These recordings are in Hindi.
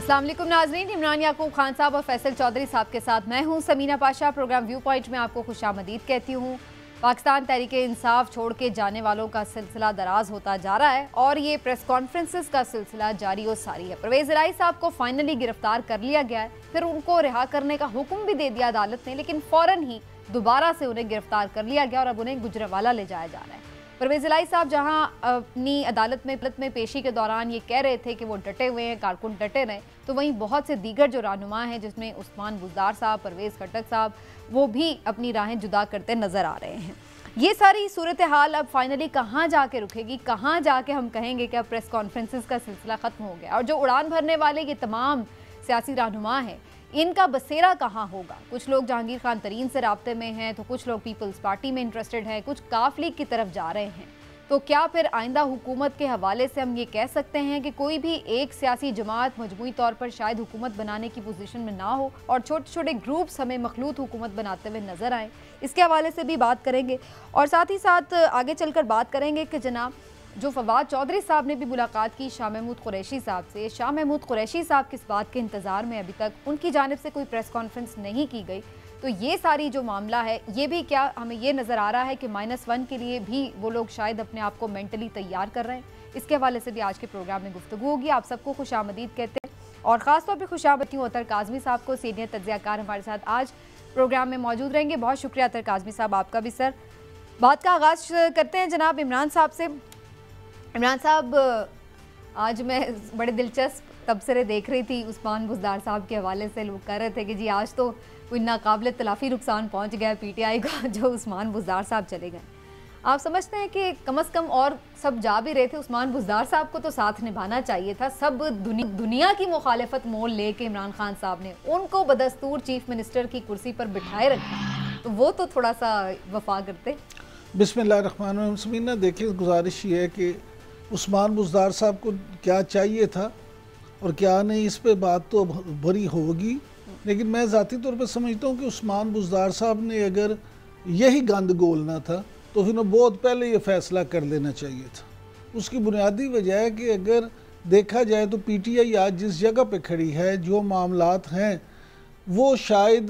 अस्सलाम वालेकुम नाज़रीन, इमरान याकूब खान साहब और फैसल चौधरी साहब के साथ मैं हूं Sameena Pasha. Programme viewpoint में आपको खुशामदीद कहती हूं। पाकिस्तान तहरीक इंसाफ छोड़ के जाने वालों का सिलसिला दराज होता जा रहा है और ये प्रेस कॉन्फ्रेंसेस का सिलसिला जारी और सारी है। परवेज़ इलाही साहब को फाइनली गिरफ्तार कर लिया गया है, फिर उनको रिहा करने का हुक्म भी दे दिया अदालत ने, लेकिन फौरन ही दोबारा से उन्हें गिरफ्तार कर लिया गया और अब उन्हें गुजरांवाला ले जाया जा रहा है। परवेज़ इलाही साहब जहां अपनी अदालत में पेशी के दौरान ये कह रहे थे कि वो डटे हुए हैं, कारकुन डटे रहे, तो वहीं बहुत से दीगर जो रहनुमा हैं जिसमें उस्मान बुज़दार साहब, परवेज़ खटक साहब, वो भी अपनी राहें जुदा करते नज़र आ रहे हैं। ये सारी सूरत हाल अब फाइनली कहाँ जाके रुकेगी, कहाँ जाके हम कहेंगे कि अब प्रेस कॉन्फ्रेंसेस का सिलसिला ख़त्म हो गया और जो उड़ान भरने वाले ये तमाम सियासी रहनुमा हैं इनका बसेरा कहाँ होगा। कुछ लोग जहांगीर खान तरीन से राब्ते में हैं, तो कुछ लोग पीपल्स पार्टी में इंटरेस्टेड हैं, कुछ काफ लीग की तरफ जा रहे हैं। तो क्या फिर आइंदा हुकूमत के हवाले से हम ये कह सकते हैं कि कोई भी एक सियासी जमात मजमूई तौर पर शायद हुकूमत बनाने की पोजीशन में ना हो और छोटे छोटे ग्रुप्स हमें मखलूत हुकूमत बनाते हुए नजर आए। इसके हवाले से भी बात करेंगे और साथ ही साथ आगे चलकर बात करेंगे कि जनाब जो फवाद चौधरी साहब ने भी मुलाकात की शाह महमूद कुरैशी साहब से, शाह महमूद कुरैशी साहब किस बात के इंतज़ार में, अभी तक उनकी जानिब से कोई प्रेस कॉन्फ्रेंस नहीं की गई। तो ये सारी जो मामला है ये भी क्या हमें ये नज़र आ रहा है कि -1 के लिए भी वो लोग शायद अपने आप को मेंटली तैयार कर रहे हैं। इसके हवाले से भी आज के प्रोग्राम में गुफ्तगू होगी। आप सबको खुशामदीद कहते हैं और ख़ासतौर पर खुशामदी अतर काज़मी साहब को, सीनियर तज्ज़ियाकार हमारे साथ आज प्रोग्राम में मौजूद रहेंगे। बहुत शुक्रिया अतर काज़मी साहब आपका भी। सर, बात का आगाज़ करते हैं जनाब इमरान साहब से। इमरान साहब, आज मैं बड़े दिलचस्प तबसरे देख रही थी उस्मान बुज़दार साहब के हवाले से। लोग कह रहे थे कि जी आज तो कोई नाकाबिल तलाफ़ी नुकसान पहुंच गया PTI का जो उस्मान बुज़दार साहब चले गए। आप समझते हैं कि कम अज़ कम, और सब जा भी रहे थे, उस्मान बुज़दार साहब को तो साथ निभाना चाहिए था। सब दुनिया की मुखालफत मोल ले के इमरान खान साहब ने उनको बदस्तूर चीफ मिनिस्टर की कुर्सी पर बिठाए रखा, तो वो तो थोड़ा सा वफा करते। बिस्मिल्लाहिर्रहमानिर्रहीम। समीना, देखिए, गुजारिश ये है कि उस्मान बुज़दार साहब को क्या चाहिए था और क्या नहीं, इस पे बात तो बड़ी होगी, लेकिन मैं ज़ाती तौर पर समझता हूँ कि उस्मान बुज़दार साहब ने अगर यही गंद गोलना था तो फिर बहुत पहले ये फ़ैसला कर लेना चाहिए था। उसकी बुनियादी वजह है कि अगर देखा जाए तो PTI आज जिस जगह पे खड़ी है, जो मामलात हैं, वो शायद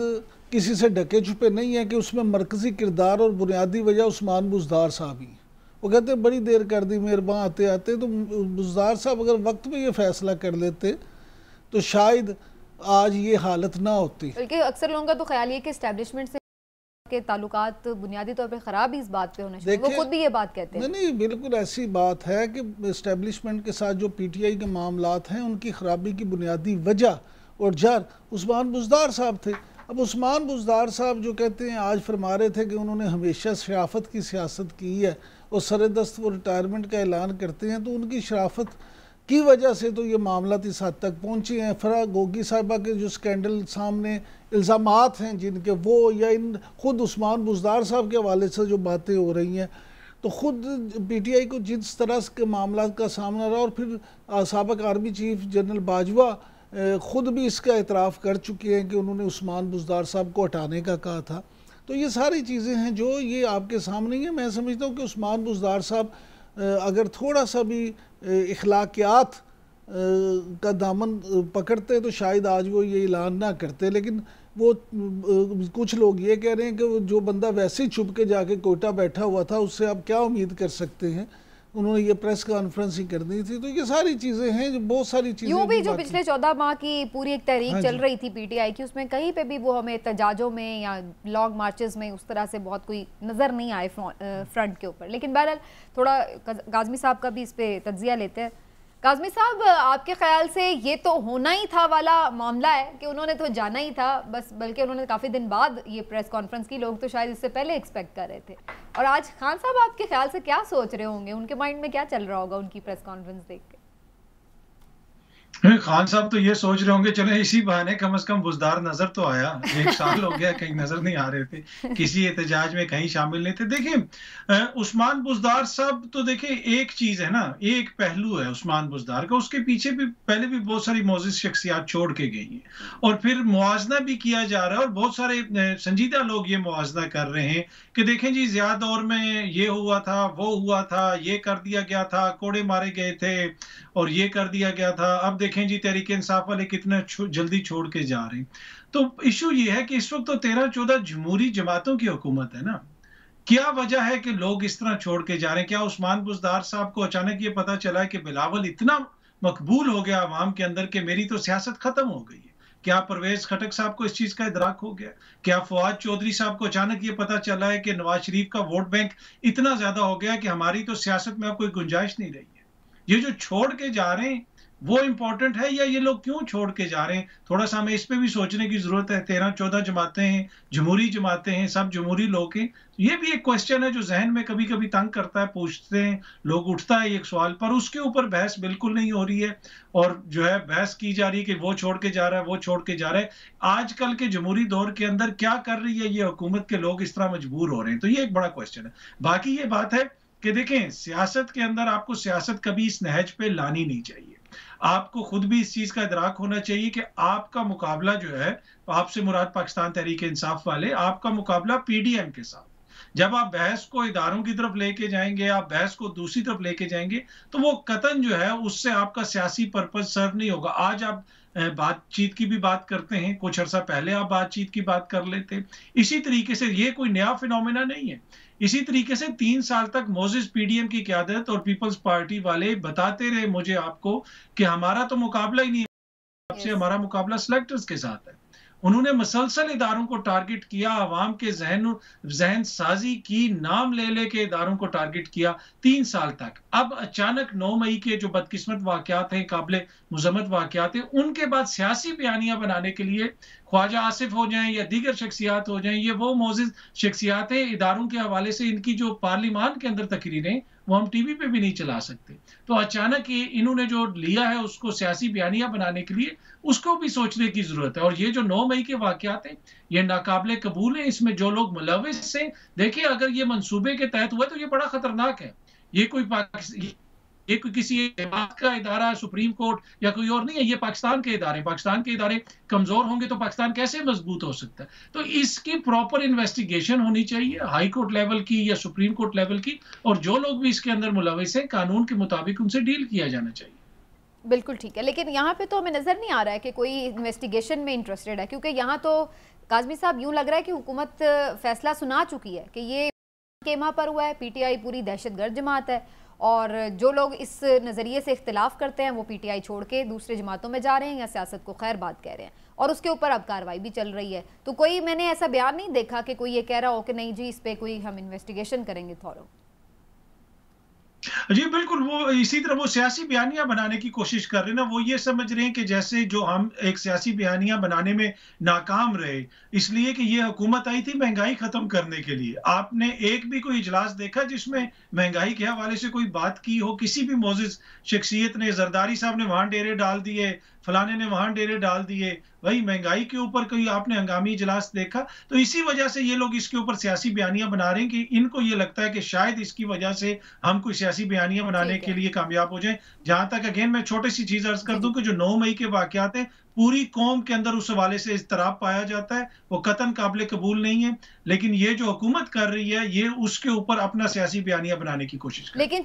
किसी से ढके छुपे नहीं है कि उसमें मरकज़ी किरदार और बुनियादी वजह उस्मान बुज़दार साहब ही। वो कहते हैं बड़ी देर कर दी मेहरबान आते आते, तो बुज़दार साहब अगर वक्त में ये फ़ैसला कर लेते तो शायद आज ये हालत ना होती। बल्कि अक्सर लोगों का तो ख्याल ये कि एस्टैब्लिशमेंट से के ताल्लुकात बुनियादी तौर पे ख़राब ही इस बात पे होना चाहिए। वो खुद भी ये बात कहते हैं। नहीं, बिल्कुल ऐसी बात है कि एस्टैब्लिशमेंट के साथ जो PTI के मामलात हैं उनकी ख़राबी की बुनियादी वजह और जड़ उस्मान बुज़दार साहब थे। अब उस्मान बुज़दार साहब जो कहते हैं, आज फरमा रहे थे कि उन्होंने हमेशा शराफत की सियासत की है और सरदस्त वो रिटायरमेंट का ऐलान करते हैं, तो उनकी शराफत की वजह से तो ये मामला इस हद तक पहुँचे हैं। फरा गोगी साहिबा के जो स्कैंडल सामने इल्ज़ामात हैं जिनके, वो या इन खुद उस्मान बुज़दार साहब के हवाले से जो बातें हो रही हैं, तो ख़ुद PTI को जिस तरह के मामला का सामना रहा, और फिर साबिक़ आर्मी चीफ जनरल बाजवा ख़ुद भी इसका एतराफ़ कर चुके हैं कि उन्होंने उस्मान बुज़दार साहब को हटाने का कहा था। तो ये सारी चीज़ें हैं जो ये आपके सामने हैं। मैं समझता हूँ कि उस्मान बुज़दार साहब अगर थोड़ा सा भी इखलाकियात का दामन पकड़ते तो शायद आज वो ये ऐलान ना करते, लेकिन वो कुछ लोग ये कह रहे हैं कि जो बंदा वैसे ही छुप के जाके कोयटा बैठा हुआ था, उससे आप क्या उम्मीद कर सकते हैं, उन्होंने ये प्रेस कॉन्फ्रेंस ही करनी थी। तो ये सारी चीज़ें हैं, जो बहुत सारी चीज़ें यूँ भी जो पिछले 14 माह की पूरी एक तहरीक चल रही थी PTI की, उसमें कहीं पे भी वो हमें एहतजाजों में या लॉन्ग मार्चेस में उस तरह से बहुत कोई नज़र नहीं आए फ्रंट के ऊपर। लेकिन बहरहाल थोड़ा काज़मी साहब का भी इस पर तज्जिया लेते हैं। काज़मी साहब, आपके ख्याल से ये तो होना ही था वाला मामला है कि उन्होंने तो जाना ही था बस, बल्कि उन्होंने काफ़ी दिन बाद ये प्रेस कॉन्फ्रेंस की, लोग तो शायद इससे पहले एक्सपेक्ट कर रहे थे। और आज खान साहब आपके ख्याल से क्या सोच रहे होंगे, उनके माइंड में क्या चल रहा होगा उनकी प्रेस कॉन्फ्रेंस देख के? खान साहब तो ये सोच रहे होंगे चलो इसी बहाने कम से कम बुज़दार नजर तो आया, 1 साल हो गया कहीं नजर नहीं आ रहे थे, किसी एहतजाज में कहीं शामिल नहीं थे। देखिए, उस्मान बुज़दार साहब तो देखिए एक चीज है ना, एक पहलू है उस्मान बुज़दार का, उसके पीछे भी पहले भी बहुत सारी मोअज़्ज़िज़ शख्सियात छोड़ के गई हैं और फिर मुआवजा भी किया जा रहा है और बहुत सारे संजीदा लोग ये मुआवजा कर रहे हैं कि देखें जी ज़िया दौर में ये हुआ था, वो हुआ था, ये कर दिया गया था, कोड़े मारे गए थे और ये कर दिया गया था। अब देखें जी तहरीक इंसाफ वाले कितना जल्दी छोड़ के जा रहे हैं। तो इशू ये है कि इस वक्त तो 13-14 जमहूरी जमातों की हुकूमत है ना। क्या वजह है कि लोग इस तरह छोड़ के जा रहे हैं? क्या उस्मान बुज़दार साहब को अचानक ये पता चला है कि बिलावल इतना मकबूल हो गया अवाम के अंदर कि मेरी तो सियासत खत्म हो गई है? क्या परवेज खटक साहब को इस चीज का इदराक हो गया? क्या फवाद चौधरी साहब को अचानक ये पता चला है कि नवाज शरीफ का वोट बैंक इतना ज्यादा हो गया कि हमारी तो सियासत में अब कोई गुंजाइश नहीं रही है? ये जो छोड़ के जा रहे हैं वो इंपॉर्टेंट है या ये लोग क्यों छोड़ के जा रहे हैं? थोड़ा सा हमें इस पे भी सोचने की जरूरत है। 13-14 जमातें हैं, जमहूरी जमातें हैं, सब जमहूरी लोग हैं। ये भी एक क्वेश्चन है जो जहन में कभी कभी तंग करता है, पूछते हैं लोग, उठता है एक सवाल, पर उसके ऊपर बहस बिल्कुल नहीं हो रही है। और जो है बहस की जा रही है कि वो छोड़ के जा रहा है, वो छोड़ के जा रहा है। आजकल के जमहूरी दौर के अंदर क्या कर रही है ये हुकूमत के लोग इस तरह मजबूर हो रहे हैं? तो ये एक बड़ा क्वेश्चन है। बाकी ये बात है कि देखें, सियासत के अंदर आपको सियासत कभी इस नहज पे लानी नहीं चाहिए। आपको खुद भी इस चीज का इदराक होना चाहिए कि आपका मुकाबला जो है, आपसे मुराद पाकिस्तान तहरीक इंसाफ वाले, आपका मुकाबला पीडीएम के साथ। जब आप बहस को इदारों की तरफ लेके जाएंगे, आप बहस को दूसरी तरफ लेके जाएंगे, तो वो कतन जो है उससे आपका सियासी पर्पज सर्व नहीं होगा। आज आप बातचीत की भी बात करते हैं, कुछ अर्सा पहले आप बातचीत की बात कर लेते। इसी तरीके से ये कोई नया फिनोमेना नहीं है। इसी तरीके से 3 साल तक मोजिस पीडीएम की क़यादत और पीपल्स पार्टी वाले बताते रहे मुझे आपको कि हमारा तो मुकाबला ही नहीं है आपसे, हमारा मुकाबला सिलेक्टर्स के साथ है। उन्होंने मसलसल इदारों को टारगेट किया, अवाम के जहन साजी की, नाम ले लेके इदारों को टारगेट किया 3 साल तक। अब अचानक 9 मई के जो बदकिस्मत वाकयात हैं, काबिल मुज़म्मत वाकयात हैं, उनके बाद सियासी बयानियां बनाने के लिए ख्वाजा आसिफ हो जाएं या दीगर शख्सियात हो जाएं, ये वो मोजिज शख्सियात हैं, इदारों के हवाले से इनकी जो पार्लिमान के अंदर तकरीरें वो हम टीवी पे भी नहीं चला सकते। तो अचानक ये इन्होंने जो लिया है उसको सियासी बयानियां बनाने के लिए, उसको भी सोचने की जरूरत है। और ये जो 9 मई के वाकयात हैं ये नाकाबिले कबूल है। इसमें जो लोग मुलविस हैं, देखिए अगर ये मंसूबे के तहत हुआ तो ये बड़ा खतरनाक है। ये कोई किसी जमात का इदारा, सुप्रीम कोर्ट या कोई और नहीं है, ये पाकिस्तान के इदारे। पाकिस्तान के इदारे कमजोर होंगे तो पाकिस्तान कैसे मजबूत हो सकता है? तो इसकी प्रॉपर इन्वेस्टिगेशन होनी चाहिए, हाई कोर्ट लेवल की या सुप्रीम कोर्ट लेवल की, और जो लोग भी इसके अंदर मुलविस हैं कानून के मुताबिक उनसे डील किया जाना चाहिए। बिल्कुल ठीक है, लेकिन यहाँ पे तो हमें नजर नहीं आ रहा है कि कोई इन्वेस्टिगेशन में इंटरेस्टेड है, क्योंकि यहाँ तो काज़मी साहब यूं लग रहा है कि हुकूमत फैसला सुना चुकी है कि ये केमा पर हुआ है, पीटीआई पूरी दहशतगर्द जमात है, और जो लोग इस नज़रिए से इख्तिलाफ करते हैं वो पीटीआई छोड़ के दूसरे जमातों में जा रहे हैं या सियासत को खैर बात कह रहे हैं, और उसके ऊपर अब कार्रवाई भी चल रही है। तो कोई मैंने ऐसा बयान नहीं देखा कि कोई ये कह रहा हो कि नहीं जी इस पर कोई हम इन्वेस्टिगेशन करेंगे थॉरो। जी बिल्कुल, वो इसी तरह वो सियासी बयानियां बनाने की कोशिश कर रहे हैं ना। वो ये समझ रहे हैं कि जैसे जो हम एक सियासी बयानियां बनाने में नाकाम रहे, इसलिए कि ये हुकूमत आई थी महंगाई खत्म करने के लिए। आपने एक भी कोई इजलास देखा जिसमें महंगाई के हवाले से कोई बात की हो? किसी भी मोजिज शख्सियत ने, जरदारी साहब ने वहां डेरे डाल दिए, फलाने ने वहां डेरे डाल दिए, भाई महंगाई के ऊपर कोई आपने हंगामी इजलास देखा? तो इसी वजह से ये लोग इसके ऊपर सियासी बयानियां बना रहे हैं कि इनको ये लगता है कि शायद इसकी वजह से हम कोई सियासी बयानियां बनाने के लिए कामयाब हो जाएं। जहां तक अगेन मैं छोटी सी चीज अर्ज कर दूं कि जो 9 मई के वाकयात हैं, पूरी कौम के अंदर उस हवाले से इज़्तिराब पाया जाता है, वो कतन काबिल कबूल नहीं है। लेकिन ये जो हुकूमत कर रही है ये उसके ऊपर अपना सियासी बयानियां बनाने की कोशिश कर लेकिन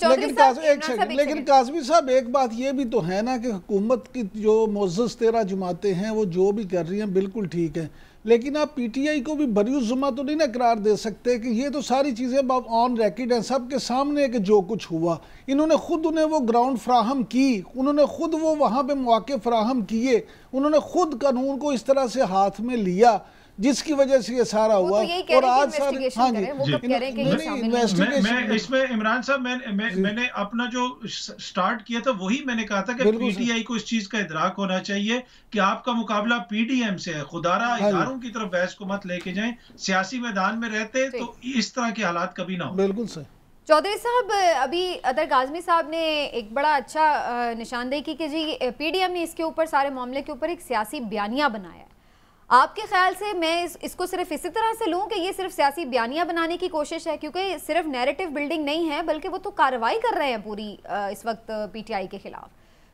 काज़मी साहब एक बात ये भी तो है ना कि हुकूमत की जो मोअज़्ज़ज़ 13 जमातें हैं वो जो भी कर रही हैं बिल्कुल ठीक है, लेकिन आप पीटीआई को भी बरीउज़ ज़ुम्मा तो नहीं ना करार दे सकते कि ये तो सारी चीज़ें ऑन रिकॉर्ड हैं, सबके सामने कि जो कुछ हुआ इन्होंने खुद उन्हें वो ग्राउंड फ्राहम की, उन्होंने खुद वो वहाँ पे मौके फ्राहम किए, उन्होंने खुद कानून को इस तरह से हाथ में लिया जिसकी वजह से ये सारा हुआ। और आज सारे हाँ जी मैं इसमें इमरान साहब मैंने अपना जो स्टार्ट किया था वही मैंने कहा था कि पीटीआई को इस चीज का इदराक होना चाहिए कि आपका मुकाबला पीडीएम से है। खुदारा इदारों की तरफ बहस को मत लेके जाएं, सियासी मैदान में रहते तो इस तरह के हालात कभी ना हो। बिल्कुल सही। चौधरी साहब, अभी अदर काज़मी साहब ने एक बड़ा अच्छा निशानदेही की कि जी पीडीएम ने इसके ऊपर, सारे मामले के ऊपर एक सियासी बयानिया बनाया है। आपके ख्याल से मैं इसको सिर्फ इसी तरह से लूं कि ये सिर्फ सियासी बयानियां बनाने की कोशिश है, क्योंकि सिर्फ नैरेटिव बिल्डिंग नहीं है बल्कि वो तो कार्रवाई कर रहे हैं पूरी इस वक्त पीटीआई के खिलाफ,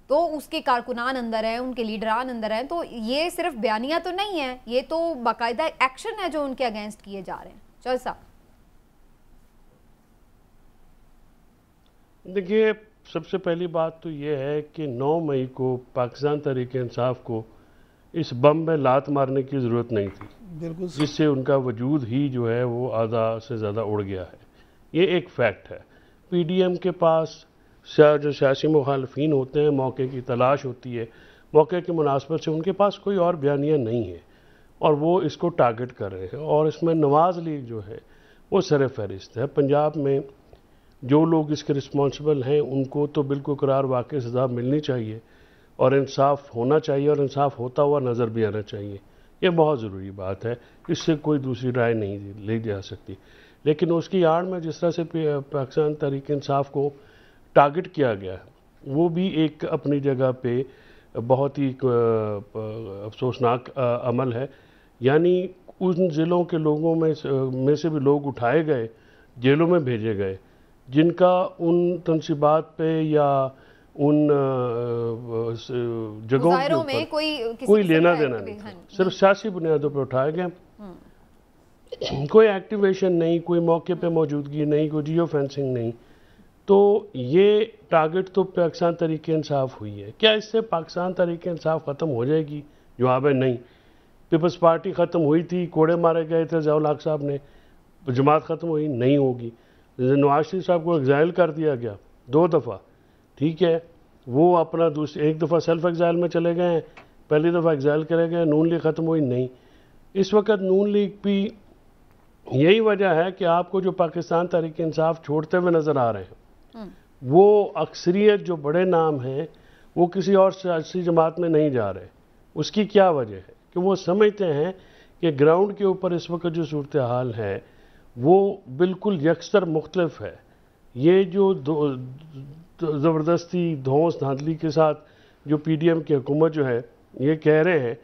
तो उसके कारकुनान अंदर हैं, उनके लीडरान अंदर हैं, तो ये सिर्फ बयानियां तो नहीं है, ये तो बाकायदा एक्शन है जो उनके अगेंस्ट किए जा रहे हैं। चौधरी साहब देखिए, सबसे पहली बात तो ये है कि 9 मई को पाकिस्तान तहरीक-ए-इंसाफ को इस बम में लात मारने की ज़रूरत नहीं थी, बिल्कुल, जिससे उनका वजूद ही जो है वो आधा से ज़्यादा उड़ गया है। ये एक फैक्ट है। पीडीएम के पास जो सियासी मुखालफीन होते हैं, मौके की तलाश होती है, मौके की मुनासबत से उनके पास कोई और बयानिया नहीं है और वो इसको टारगेट कर रहे हैं। और इसमें नवाज़ लीग जो है वो सर फहरिस्त है। पंजाब में जो लोग इसके रिस्पॉन्सिबल हैं उनको तो बिल्कुल करार वाकई सज़ा मिलनी चाहिए और इंसाफ होना चाहिए और इंसाफ होता हुआ नज़र भी आना चाहिए। ये बहुत ज़रूरी बात है, इससे कोई दूसरी राय नहीं ली जा सकती। लेकिन उसकी आड़ में जिस तरह से पाकिस्तान तहरीक इंसाफ को टारगेट किया गया वो भी एक अपनी जगह पे बहुत ही अफसोसनाक अमल है। यानी उन ज़िलों के लोगों में से भी लोग उठाए गए, जेलों में भेजे गए, जिनका उन तनसीबात पे या उन जगहों के ऊपर कोई लेना देना नहीं था, सिर्फ सियासी बुनियादों पर उठाए गए। कोई एक्टिवेशन नहीं, कोई मौके पे मौजूदगी नहीं, कोई जियो फेंसिंग नहीं। तो ये टारगेट तो पाकिस्तान तहरीक इंसाफ हुई है। क्या इससे पाकिस्तान तहरीक इंसाफ ख़त्म हो जाएगी? जवाब है नहीं। पीपल्स पार्टी ख़त्म हुई थी, कोड़े मारे गए थे ज़ियाउल हक साहब ने, जमात ख़त्म हुई नहीं होगी। नवाज शरीफ साहब को एग्जाइल कर दिया गया 2 दफ़ा, ठीक है, वो अपना एक दफ़ा सेल्फ एग्जाइल में चले गए हैं, पहली दफ़ा एग्जाइल करे गए, नून लीग ख़त्म हुई नहीं। इस वक्त नून लीग भी यही वजह है कि आपको जो पाकिस्तान तहरीक इंसाफ छोड़ते हुए नज़र आ रहे हैं वो अक्सरियत जो बड़े नाम हैं वो किसी और सियासी जमात में नहीं जा रहे। उसकी क्या वजह है कि वो समझते हैं कि ग्राउंड के ऊपर इस वक्त जो सूरत हाल है वो बिल्कुल यकसर मुख्तलिफ है। ये जो ज़बरदस्ती धौंस धांधली के साथ जो पीडीएम की हुकूमत जो है ये कह रहे हैं,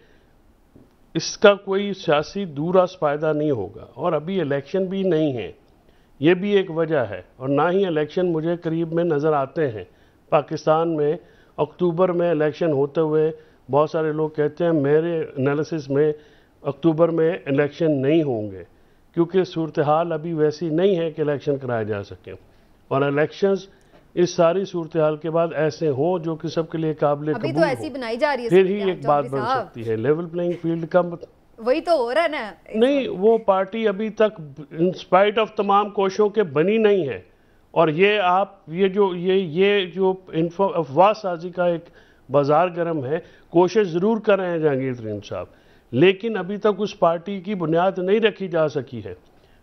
इसका कोई सियासी दूरास फ़ायदा नहीं होगा। और अभी इलेक्शन भी नहीं है, ये भी एक वजह है। और ना ही इलेक्शन मुझे करीब में नज़र आते हैं। पाकिस्तान में अक्टूबर में इलेक्शन होते हुए बहुत सारे लोग कहते हैं, मेरे एनालिसिस में अक्टूबर में इलेक्शन नहीं होंगे क्योंकि सूरत हाल अभी वैसी नहीं है कि इलेक्शन कराए जा सकें। और इलेक्शंस इस सारी सूरत हाल के बाद ऐसे हों जो कि सबके लिए काबिल कबूल तो ऐसी बनाई जा रही है, फिर ही एक बात बन सकती है। लेवल प्लेइंग फील्ड का वही तो हो रहा है ना। नहीं, वो पार्टी अभी तक इन स्पाइट ऑफ तमाम कोशिशों के बनी नहीं है। और ये जो अफवाह साजी का एक बाजार गर्म है, कोशिश ज़रूर कर रहे हैं जहांगीर तरीन साहब, लेकिन अभी तक उस पार्टी की बुनियाद नहीं रखी जा सकी है।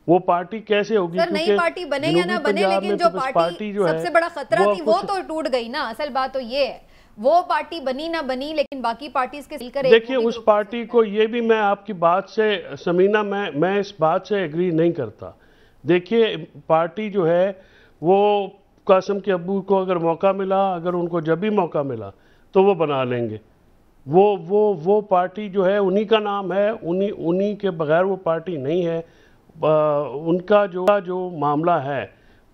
वो पार्टी कैसे होगी? सर, नई पार्टी बने या ना बने, लेकिन जो पार्टी जो सबसे बड़ा खतरा थी वो तो टूट गई ना। असल बात तो ये है, वो पार्टी बनी ना बनी, लेकिन बाकी पार्टीज के मिलकर देखिए उस पार्टी को, ये भी मैं आपकी बात से समीना, मैं इस बात से एग्री नहीं करता। देखिए पार्टी जो है वो कासिम के अब्बू को अगर मौका मिला, अगर उनको जब भी मौका मिला तो वो बना लेंगे। वो पार्टी जो है उन्हीं का नाम है, उन्हीं के बगैर वो पार्टी नहीं है। उनका जो मामला है,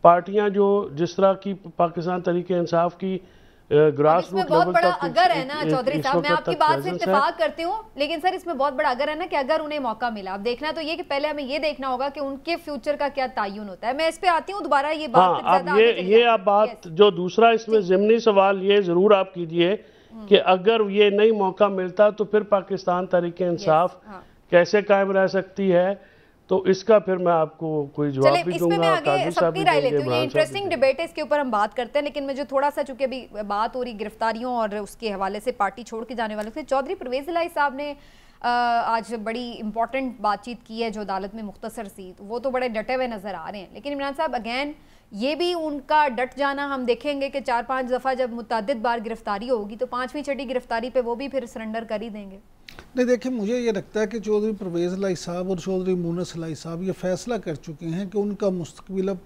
पार्टियां जो जिस तरह की पाकिस्तान तहरीक इंसाफ की ग्रास रूट बहुत बड़ा अगर है ना चौधरी साहब, मैं आपकी बात से इत्तेफाक करती हूँ, लेकिन सर इसमें बहुत बड़ा अगर है ना कि अगर उन्हें मौका मिला, अब देखना तो ये कि पहले हमें ये देखना होगा कि उनके फ्यूचर का क्या तायुन होता है। मैं इस पे आती हूँ दोबारा, ये बात अब ये आप बात जो दूसरा इसमें ज़िमनी सवाल ये जरूर आप कीजिए कि अगर ये नहीं मौका मिलता तो फिर पाकिस्तान तहरीक इंसाफ कैसे कायम रह सकती है, तो इसका फिर मैं आपको कोई जवाब भी दूंगा। सबकी राय लेती हूँ, ये इंटरेस्टिंग डिबेट है, इसके ऊपर हम बात करते हैं। लेकिन मुझे थोड़ा सा, चूंकि अभी बात हो रही गिरफ्तारियों और उसके हवाले से पार्टी छोड़ के जाने वालों से, चौधरी परवेज इलाही साहब ने आज बड़ी इंपॉर्टेंट बातचीत की है जो अदालत में मुख्तसर सी, तो वो तो बड़े डटे हुए नजर आ रहे हैं। लेकिन इमरान साहब अगेन ये भी उनका डट जाना हम देखेंगे कि 4-5 दफ़ा जब मुतअद्दिद बार गिरफ्तारी होगी तो 5वीं 6वीं गिरफ्तारी पे वो भी फिर सरेंडर कर ही देंगे। नहीं, देखिए मुझे ये लगता है कि चौधरी परवेज़ इलाही साहब और चौधरी मुनस इलाही साहब ये फैसला कर चुके हैं कि उनका मुस्तकबिल अब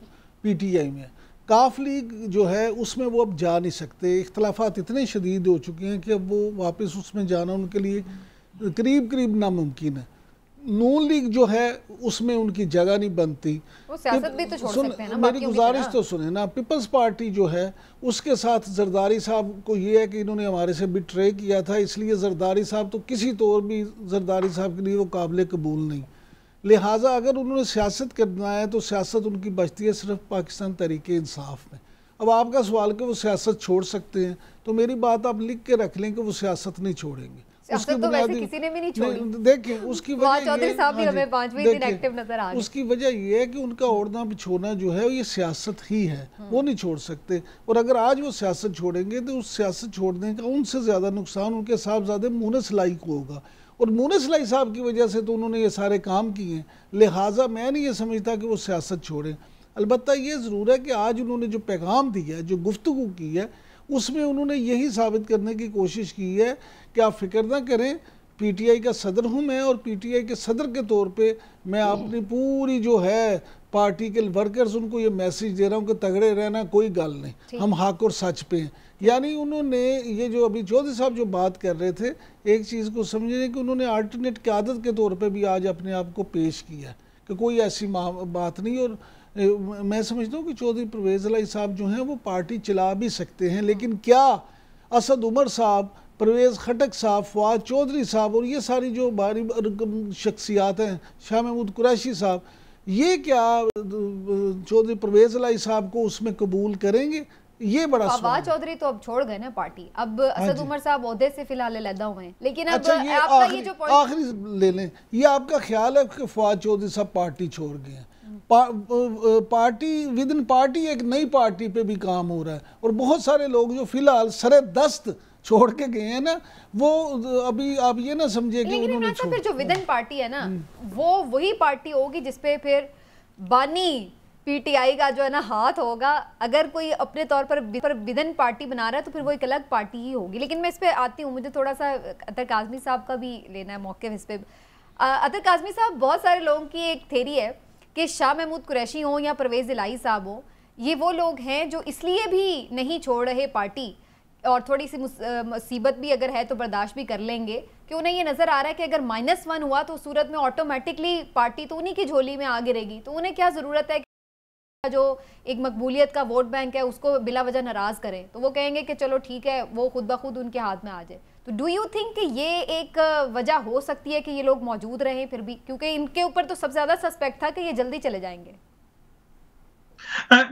पीटीआई में। काफ लीग जो है उसमें वो अब जा नहीं सकते, इख्तलाफात इतने शदीद हो चुके हैं कि अब वो वापस उसमें जाना उनके लिए करीब नामुमकिन है। नून लीग जो है उसमें उनकी जगह नहीं बनती। वो सियासत भी तो छोड़ सकते हैं ना, मेरी गुजारिश तो सुने ना, पीपल्स पार्टी जो है उसके साथ जरदारी साहब को ये है कि इन्होंने हमारे से बिट्रे किया था, इसलिए जरदारी साहब तो किसी तौर भी जरदारी साहब के लिए वो काबिल कबूल नहीं। लिहाजा अगर उन्होंने सियासत करना है तो सियासत उनकी बचती है सिर्फ पाकिस्तान तहरीक इंसाफ में। अब आपका सवाल कि वो सियासत छोड़ सकते हैं, तो मेरी बात आप लिख के रख लें कि वो सियासत नहीं छोड़ेंगे। उसकी तो वैसे किसी ने भी नहीं छोड़ी। देखिए उसकी वजह चौधरी साहब भी हमें 5वें दिन एक्टिव नजर आ गए। उसकी वजह ये है कि उनका ओढ़ना बिछोना जो है ये सियासत ही है, वो नहीं छोड़ सकते। और अगर आज वो सियासत छोड़ेंगे तो उस सियासत छोड़ने का उनसे ज़्यादा नुकसान उनके साहबजादे मुनस लाई को होगा, और मुनस लाई साहब की वजह से तो उन्होंने ये सारे काम किए हैं। लिहाजा मैं नहीं ये समझता कि वो सियासत छोड़ें। अलबत्ता ये ज़रूर है कि आज उन्होंने जो पैगाम दिया है, जो गुफ्तगू की है, उसमें उन्होंने यही साबित करने की कोशिश की है कि आप फिक्र ना करें, पीटीआई का सदर हूं मैं, और पीटीआई के सदर के तौर पे मैं अपनी पूरी जो है पार्टी के वर्कर्स उनको ये मैसेज दे रहा हूं कि तगड़े रहना, कोई गल नहीं, हम हक और सच पे हैं। यानी उन्होंने ये जो अभी चौधरी साहब जो बात कर रहे थे, एक चीज़ को समझने कि उन्होंने अल्टरनेट क़यादत के तौर पर भी आज अपने आप को पेश किया कि कोई ऐसी बात नहीं। और मैं समझता हूँ कि चौधरी परवेज़ इलाही साहब जो हैं वो पार्टी चला भी सकते हैं, लेकिन क्या असद उमर साहब, परवेज़ खटक साहब, फवाद चौधरी साहब और ये सारी जो बारी शख्सियात हैं, शाह महमूद कुरैशी साहब, ये क्या चौधरी परवेज़ इलाही साहब को उसमें कबूल करेंगे? ये बड़ा फवाद चौधरी तो अब छोड़ गए ना पार्टी, अब असद उमर साहब ओहदे से फिलहाल अलहदा हुए हैं। लेकिन अब अच्छा, आपका ये जो आखिरी ले लें, ये आपका ख्याल है कि फवाद चौधरी साहब पार्टी छोड़ गए हैं? पार्टी विद इन पार्टी एक नई पार्टी पे भी काम हो रहा है, और बहुत सारे लोग जो फिलहाल सरे दस्त छोड़ के गए हैं ना, वो अभी आप ये ना समझे कि उन्होंने फिर जो विद इन पार्टी है ना, वो वही पार्टी होगी जिसपे फिर बानी पीटीआई का जो है ना हाथ होगा। अगर कोई अपने तौर पर विदन पार्टी बना रहा है तो फिर वो एक अलग पार्टी ही होगी। लेकिन मैं इस पे आती हूँ, मुझे थोड़ा सा अतर काज़मी साहब का भी लेना है मौके इस पे। अतर काज़मी साहब, बहुत सारे लोगों की एक थेरी है कि शाह महमूद कुरैशी हो या परवेज़ इलाही साहब हो, ये वो लोग हैं जो इसलिए भी नहीं छोड़ रहे पार्टी, और थोड़ी सी मुसीबत भी अगर है तो बर्दाश्त भी कर लेंगे, कि उन्हें ये नज़र आ रहा है कि अगर -1 हुआ तो उस सूरत में ऑटोमेटिकली पार्टी तो उन्हीं की झोली में आ गिरेगी। तो उन्हें क्या ज़रूरत है जो एक मकबूलियत का वोट बैंक है उसको बिला वजह नाराज करें, तो वो कहेंगे कि चलो ठीक है, वो खुद ब खुद उनके हाथ में आ जाए। तो डू यू थिंक कि ये एक वजह हो सकती है कि ये लोग मौजूद रहें फिर भी, क्योंकि इनके ऊपर तो सबसे ज्यादा सस्पेक्ट था कि ये जल्दी चले जाएंगे?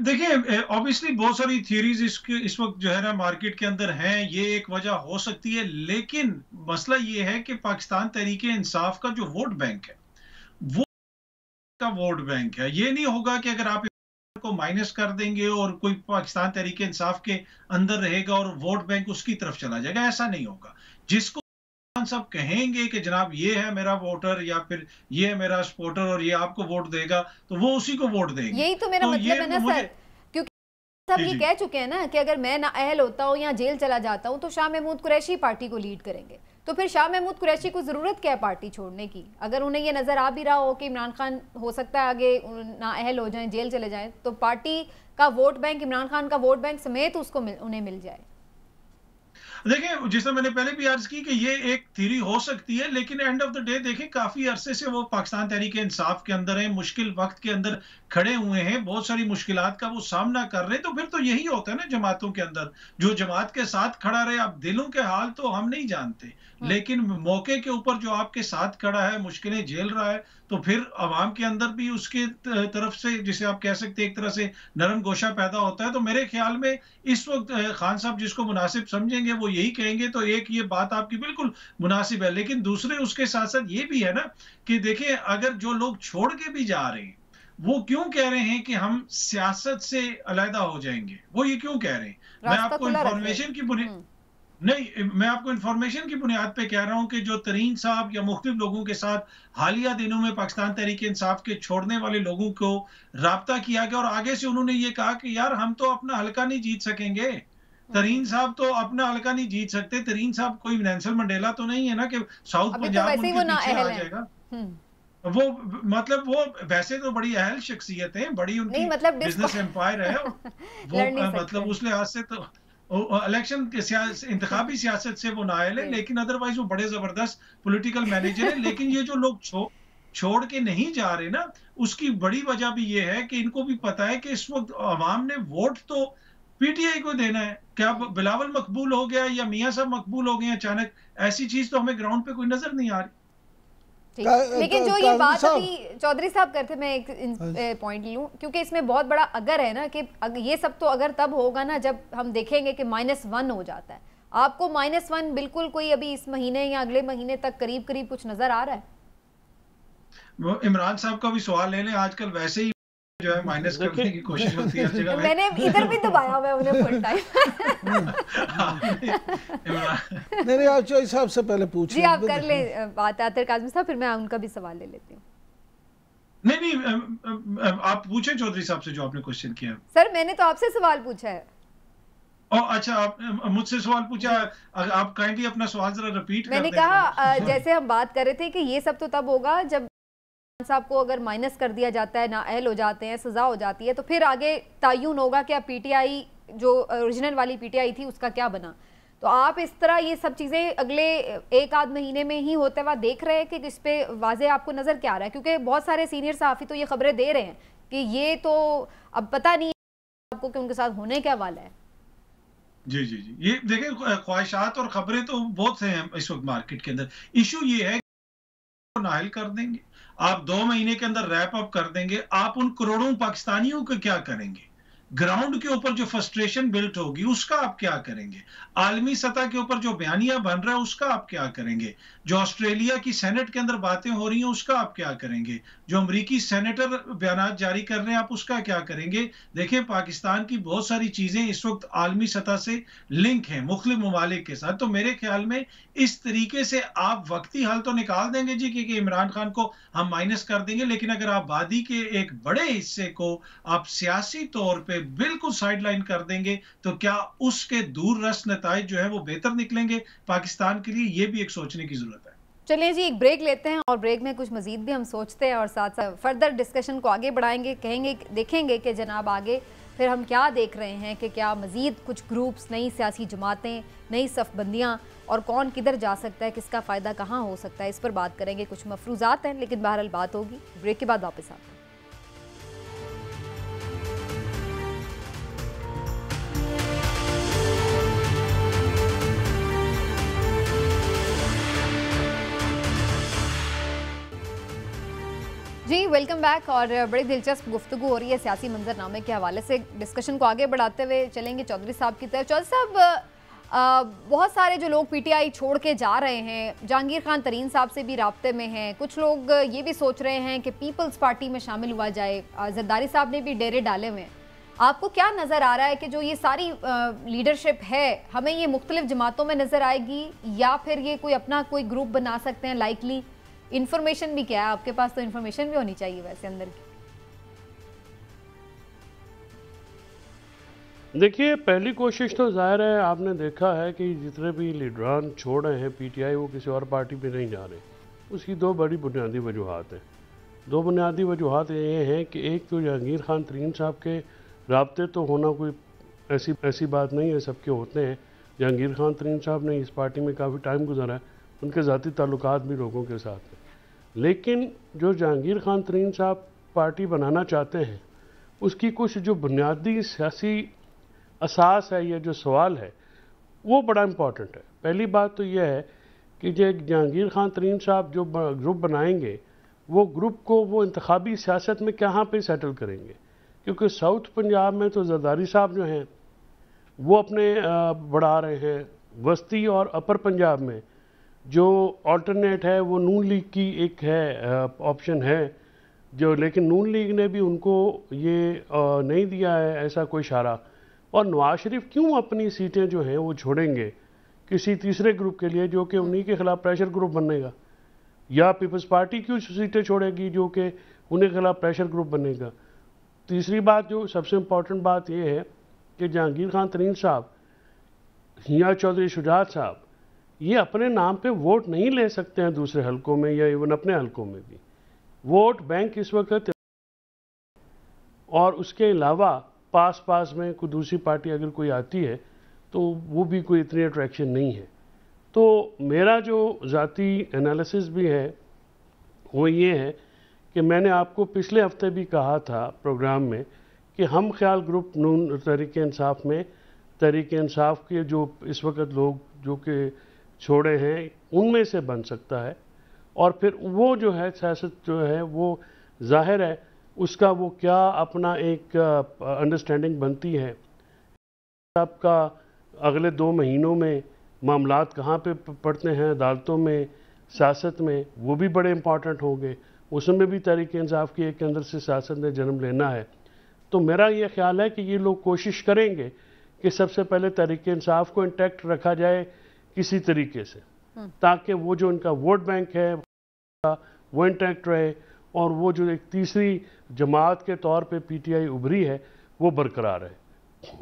देखिए, ऑब्वियसली बहुत सारी थियरीज इस वक्त जो है ना मार्केट के अंदर हैं, ये एक वजह हो सकती है। लेकिन मसला ये है कि पाकिस्तान तहरीके इंसाफ का जो वोट बैंक है, वो का वोट बैंक है। ये नहीं होगा कि अगर आप को माइनस कर देंगे और कोई पाकिस्तान तहरीके इंसाफ के अंदर रहेगा और वोट बैंक उसकी तरफ चला जाएगा, ऐसा नहीं होगा। जिसको सब कहेंगे कि जनाब ये है मेरा वोटर या फिर ये है मेरा सपोर्टर और ये आपको वोट देगा, तो वो उसी को वोट देंगे। यही तो मेरा मतलब है ना सर, क्योंकि सब ये कह चुके हैं ना कि अगर मैं नाअहल होता हूँ या जेल चला जाता हूँ तो शाह महमूद कुरैशी पार्टी को लीड करेंगे। तो फिर शाह महमूद कुरैशी को ज़रूरत क्या है पार्टी छोड़ने की? अगर उन्हें ये नज़र आ भी रहा हो कि इमरान खान हो सकता है आगे नाअहल हो जाएं, जेल चले जाएं, तो पार्टी का वोट बैंक, इमरान खान का वोट बैंक समेत उसको उन्हें मिल जाए। देखिए, जिस तरह मैंने पहले भी अर्ज की कि ये एक थ्योरी हो सकती है, लेकिन एंड ऑफ द डे देखिए काफी अरसे से वो पाकिस्तान तहरीके इंसाफ के अंदर है, मुश्किल वक्त के अंदर खड़े हुए हैं, बहुत सारी मुश्किलात का वो सामना कर रहे हैं। तो फिर तो यही होता है ना जमातों के अंदर, जो जमात के साथ खड़ा रहे। अब दिलों के हाल तो हम नहीं जानते, लेकिन मौके के ऊपर जो आपके साथ खड़ा है, मुश्किलें झेल रहा है, तो फिर अवाम के अंदर भी उसके तरफ से, जिसे आप कह सकते हैं एक तरह से नरम गोशा पैदा होता है। तो मेरे ख्याल में इस वक्त खान साहब जिसको मुनासिब समझेंगे वो यही कहेंगे। तो एक ये बात आपकी बिल्कुल मुनासिब है, लेकिन दूसरे उसके साथ साथ ये भी है ना कि देखिए, अगर जो लोग छोड़ के भी जा रहे हैं वो क्यों कह रहे हैं कि हम सियासत से अलहदा हो जाएंगे, वो ये क्यों कह रहे हैं? मैं आपको इंफॉर्मेशन की मैं आपको इंफॉर्मेशन की बुनियाद पे कह रहा हूं कि जो तरीन साहब या मुख्तलिफ लोगों के साथ हालिया दिनों में पाकिस्तान तहरीके इंसाफ के छोड़ने वाले लोगों को राब्ता किया गया और आगे से उन्होंने ये कहा कि यार हम तो अपना हल्का नहीं जीत सकेंगे, तरीन साहब तो अपना हल्का नहीं जीत सकते। तरीन साहब कोई नेल्सन मंडेला तो नहीं है ना कि साउथ पंजाब उनके पीछे आ जाएगा। वो मतलब वो वैसे तो बड़ी अहल शख्सियत है, बड़ी उनकी बिजनेस एम्पायर है वो, मतलब उस लिहाज से तो इलेक्शन के इंतखाबी सियासत से वो नायल है, लेकिन अदरवाइज वो बड़े जबरदस्त पॉलिटिकल मैनेजर है। लेकिन ये जो लोग छोड़ के नहीं जा रहे ना, उसकी बड़ी वजह भी ये है कि इनको भी पता है कि इस वक्त अवाम ने वोट तो पीटीआई को देना है। क्या बिलावल मकबूल हो गया या मियां साहब मकबूल हो गए अचानक, ऐसी चीज तो हमें ग्राउंड पे कोई नजर नहीं आ रही। लेकिन जो ये बात अभी चौधरी साहब करते, मैं एक पॉइंट लूं, क्योंकि इसमें बहुत बड़ा अगर है ना कि ये सब तो अगर तब होगा ना जब हम देखेंगे कि -1 हो जाता है। आपको -1 बिल्कुल कोई अभी इस महीने या अगले महीने तक करीब करीब कुछ नजर आ रहा है? वो इमरान साहब का भी सवाल ले लें, आजकल वैसे ही जो है माइनस करने की कोशिश होती है हर जगह। मैंने इधर भी दबाया हुआ है उन्हें फुल टाइम। नहीं आप चौधरी साहब से पहले पूछ जी, आप कर ले बात आतिर काज़मी साहब, फिर मैं उनका भी सवाल ले लेती हूँ। नहीं, आप पूछें चौधरी साहब से जो आपने क्वेश्चन किया। सर मैंने तो आपसे सवाल पूछा है। अच्छा, आप मुझसे सवाल पूछा, आप काइंडली अपना सवाल जरा रिपीट कर दें। मैंने कहा जैसे हम बात कर रहे थे कि ये सब तो तब होगा जब साहब को अगर माइनस कर दिया जाता है, नाअहल हो जाते हैं, सजा हो जाती है, तो फिर आगे तयन होगा कि अब पीटीआई जो ओरिजिनल वाली पीटीआई थी उसका क्या बना। तो आप इस तरह ये सब चीज़ें अगले एक आध महीने में ही होते हुआ देख रहे हैं कि इस पे वाजे आपको नज़र क्या आ रहा है? क्योंकि बहुत सारे सीनियर सहाफ़ी तो ये खबरें दे रहे हैं कि ये तो अब पता नहीं आपको कि उनके साथ होने क्या वाला है। जी जी जी, ये देखिए ख्वाहिशात और खबरें तो बहुत हैं इस वक्त मार्केट के अंदर। इशू ये है नाइल कर देंगे आप, 2 महीने के अंदर रैप अप कर देंगे, आप उन करोड़ों पाकिस्तानियों को क्या करेंगे? ग्राउंड के ऊपर जो फ्रस्ट्रेशन बिल्ट होगी उसका आप क्या करेंगे? आलमी सतह के ऊपर जो बयानिया बन रहा है उसका आप क्या करेंगे? जो ऑस्ट्रेलिया की सेनेट के अंदर बातें हो रही हैं उसका आप क्या करेंगे? जो अमेरिकी सेनेटर बयान जारी कर रहे हैं आप उसका क्या करेंगे? देखिए, पाकिस्तान की बहुत सारी चीजें इस वक्त आलमी सतह से लिंक हैं मुख्तलिफ ममालिक के साथ। तो मेरे ख्याल में इस तरीके से आप वक्ती हल तो निकाल देंगे जी कि इमरान खान को हम माइनस कर देंगे, लेकिन अगर आबादी के एक बड़े हिस्से को आप सियासी तौर पे बिल्कुल साइडलाइन कर देंगे तो क्या उसके दूर रस नताइज जो है वो बेहतर निकलेंगे पाकिस्तान के लिए? ये भी एक सोचने की जरूरत है। चलिए जी, एक ब्रेक लेते हैं और ब्रेक में कुछ मजीद भी हम सोचते हैं और साथ साथ फर्दर डिस्कशन को आगे बढ़ाएंगे, कहेंगे देखेंगे कि जनाब आगे फिर हम क्या देख रहे हैं कि क्या मजीद कुछ ग्रुप्स, नई सियासी जमातें, नई सफ़बंदियाँ और कौन किधर जा सकता है, किसका फ़ायदा कहाँ हो सकता है, इस पर बात करेंगे। कुछ मफरूज़ात हैं लेकिन बहरहाल बात होगी। ब्रेक के बाद वापस आते हैं। जी वेलकम बैक। और बड़ी दिलचस्प गुफ्तगू हो रही है सियासी मंजरनामे के हवाले से। डिस्कशन को आगे बढ़ाते हुए चलेंगे चौधरी साहब की तरफ। चौधरी साहब, बहुत सारे जो लोग पीटीआई छोड़ के जा रहे हैं, जहांगीर खान तरीन साहब से भी राब्ते में हैं, कुछ लोग ये भी सोच रहे हैं कि पीपल्स पार्टी में शामिल हुआ जाए, जरदारी साहब ने भी डेरे डाले हुए हैं। आपको क्या नज़र आ रहा है कि जो ये सारी लीडरशिप है हमें ये मुख्तलिफ जमातों में नज़र आएगी या फिर ये कोई अपना कोई ग्रुप बना सकते हैं? लाइकली इंफॉर्मेशन भी क्या है आपके पास? तो इंफॉर्मेशन भी होनी चाहिए वैसे अंदर की। देखिए, पहली कोशिश तो ज़ाहिर है आपने देखा है कि जितने भी लीडरान छोड़ रहे हैं पीटीआई, वो किसी और पार्टी पे नहीं जा रहे। उसकी दो बड़ी बुनियादी वजूहात हैं। दो बुनियादी वजूहात ये हैं कि एक तो जहांगीर खान तरीन साहब के राब्ते तो होना कोई ऐसी बात नहीं है, सबके होते हैं। जहांगीर खान तरीन साहब ने इस पार्टी में काफ़ी टाइम गुजारा है, उनके ज़ाती ताल्लुकात भी लोगों के साथ हैं। लेकिन जो जहांगीर खान तरीन साहब पार्टी बनाना चाहते हैं उसकी कुछ जो बुनियादी सियासी असास है, ये जो सवाल है वो बड़ा इम्पॉर्टेंट है। पहली बात तो यह है कि जो जहांगीर खान तरीन साहब जो ग्रुप बनाएंगे वो ग्रुप को वो इंतखाबी सियासत में कहाँ पे सेटल करेंगे, क्योंकि साउथ पंजाब में तो जरदारी साहब जो हैं वो अपने बढ़ा रहे हैं, वस्ती और अपर पंजाब में जो अल्टरनेट है वो नून लीग की एक है ऑप्शन है जो, लेकिन नून लीग ने भी उनको ये नहीं दिया है ऐसा कोई इशारा। और नवाज शरीफ क्यों अपनी सीटें जो हैं वो छोड़ेंगे किसी तीसरे ग्रुप के लिए जो कि उन्हीं के खिलाफ प्रेशर ग्रुप बनेगा, या पीपल्स पार्टी क्यों सीटें छोड़ेगी जो कि उन्हीं के खिलाफ प्रेशर ग्रुप बनेगा। तीसरी बात जो सबसे इम्पॉर्टेंट बात यह है कि जहांगीर खान तरीन साहब या चौधरी शुजात साहब ये अपने नाम पे वोट नहीं ले सकते हैं दूसरे हलकों में या इवन अपने हलकों में भी। वोट बैंक इस वक्त, और उसके अलावा पास में कोई दूसरी पार्टी अगर कोई आती है तो वो भी कोई इतनी अट्रैक्शन नहीं है। तो मेरा जो ज़ाती एनालिसिस भी है वो ये है कि मैंने आपको पिछले हफ्ते भी कहा था प्रोग्राम में कि हम ख्याल ग्रुप नून तहरीक इंसाफ में, तहरीक इंसाफ के जो इस वक्त लोग जो कि छोड़े हैं उनमें से बन सकता है। और फिर वो जो है सियासत जो है वो जाहिर है उसका वो क्या अपना एक अंडरस्टैंडिंग बनती है। आपका अगले 2 महीनों में मामलात कहाँ पे पड़ते हैं, अदालतों में, सियासत में, वो भी बड़े इंपॉर्टेंट होंगे। उसमें भी तहरीक-ए-इंसाफ की एक अंदर से सियासत ने जन्म लेना है। तो मेरा ये ख्याल है कि ये लोग कोशिश करेंगे कि सबसे पहले तहरीक-ए-इंसाफ को इंटैक्ट रखा जाए किसी तरीके से, ताकि वो जो उनका वोट बैंक है वो इंटैक्ट रहे और वो जो एक तीसरी जमात के तौर पे पीटीआई उभरी है वो बरकरार है।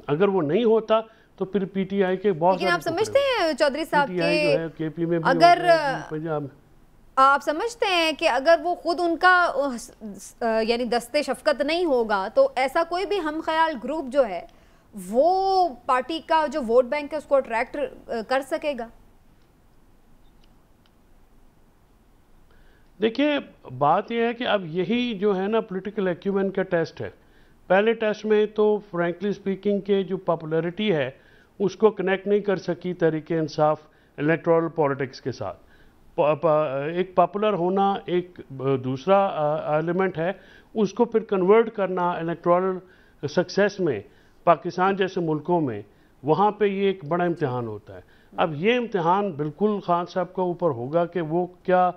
अगर वो नहीं होता तो फिर पीटीआई के बहुत, लेकिन आप समझते हैं चौधरी साहब के केपी में भी अगर पंजाब, आप समझते हैं कि अगर वो खुद उनका यानी दस्ते शफकत नहीं होगा तो ऐसा कोई भी हम ख्याल ग्रुप जो है वो पार्टी का जो वोट बैंक है उसको अट्रैक्ट कर सकेगा? देखिए बात यह है कि अब यही जो है ना पॉलिटिकल एक्यूमेन का टेस्ट है। पहले टेस्ट में तो फ्रैंकली स्पीकिंग के जो पॉपुलैरिटी है उसको कनेक्ट नहीं कर सकी तहरीक-ए-इंसाफ इलेक्टोरल पॉलिटिक्स के साथ। एक पॉपुलर होना एक दूसरा एलिमेंट है, उसको फिर कन्वर्ट करना इलेक्टोरल सक्सेस में पाकिस्तान जैसे मुल्कों में, वहाँ पे ये एक बड़ा इम्तिहान होता है। अब ये इम्तिहान बिल्कुल खान साहब का ऊपर होगा कि वो क्या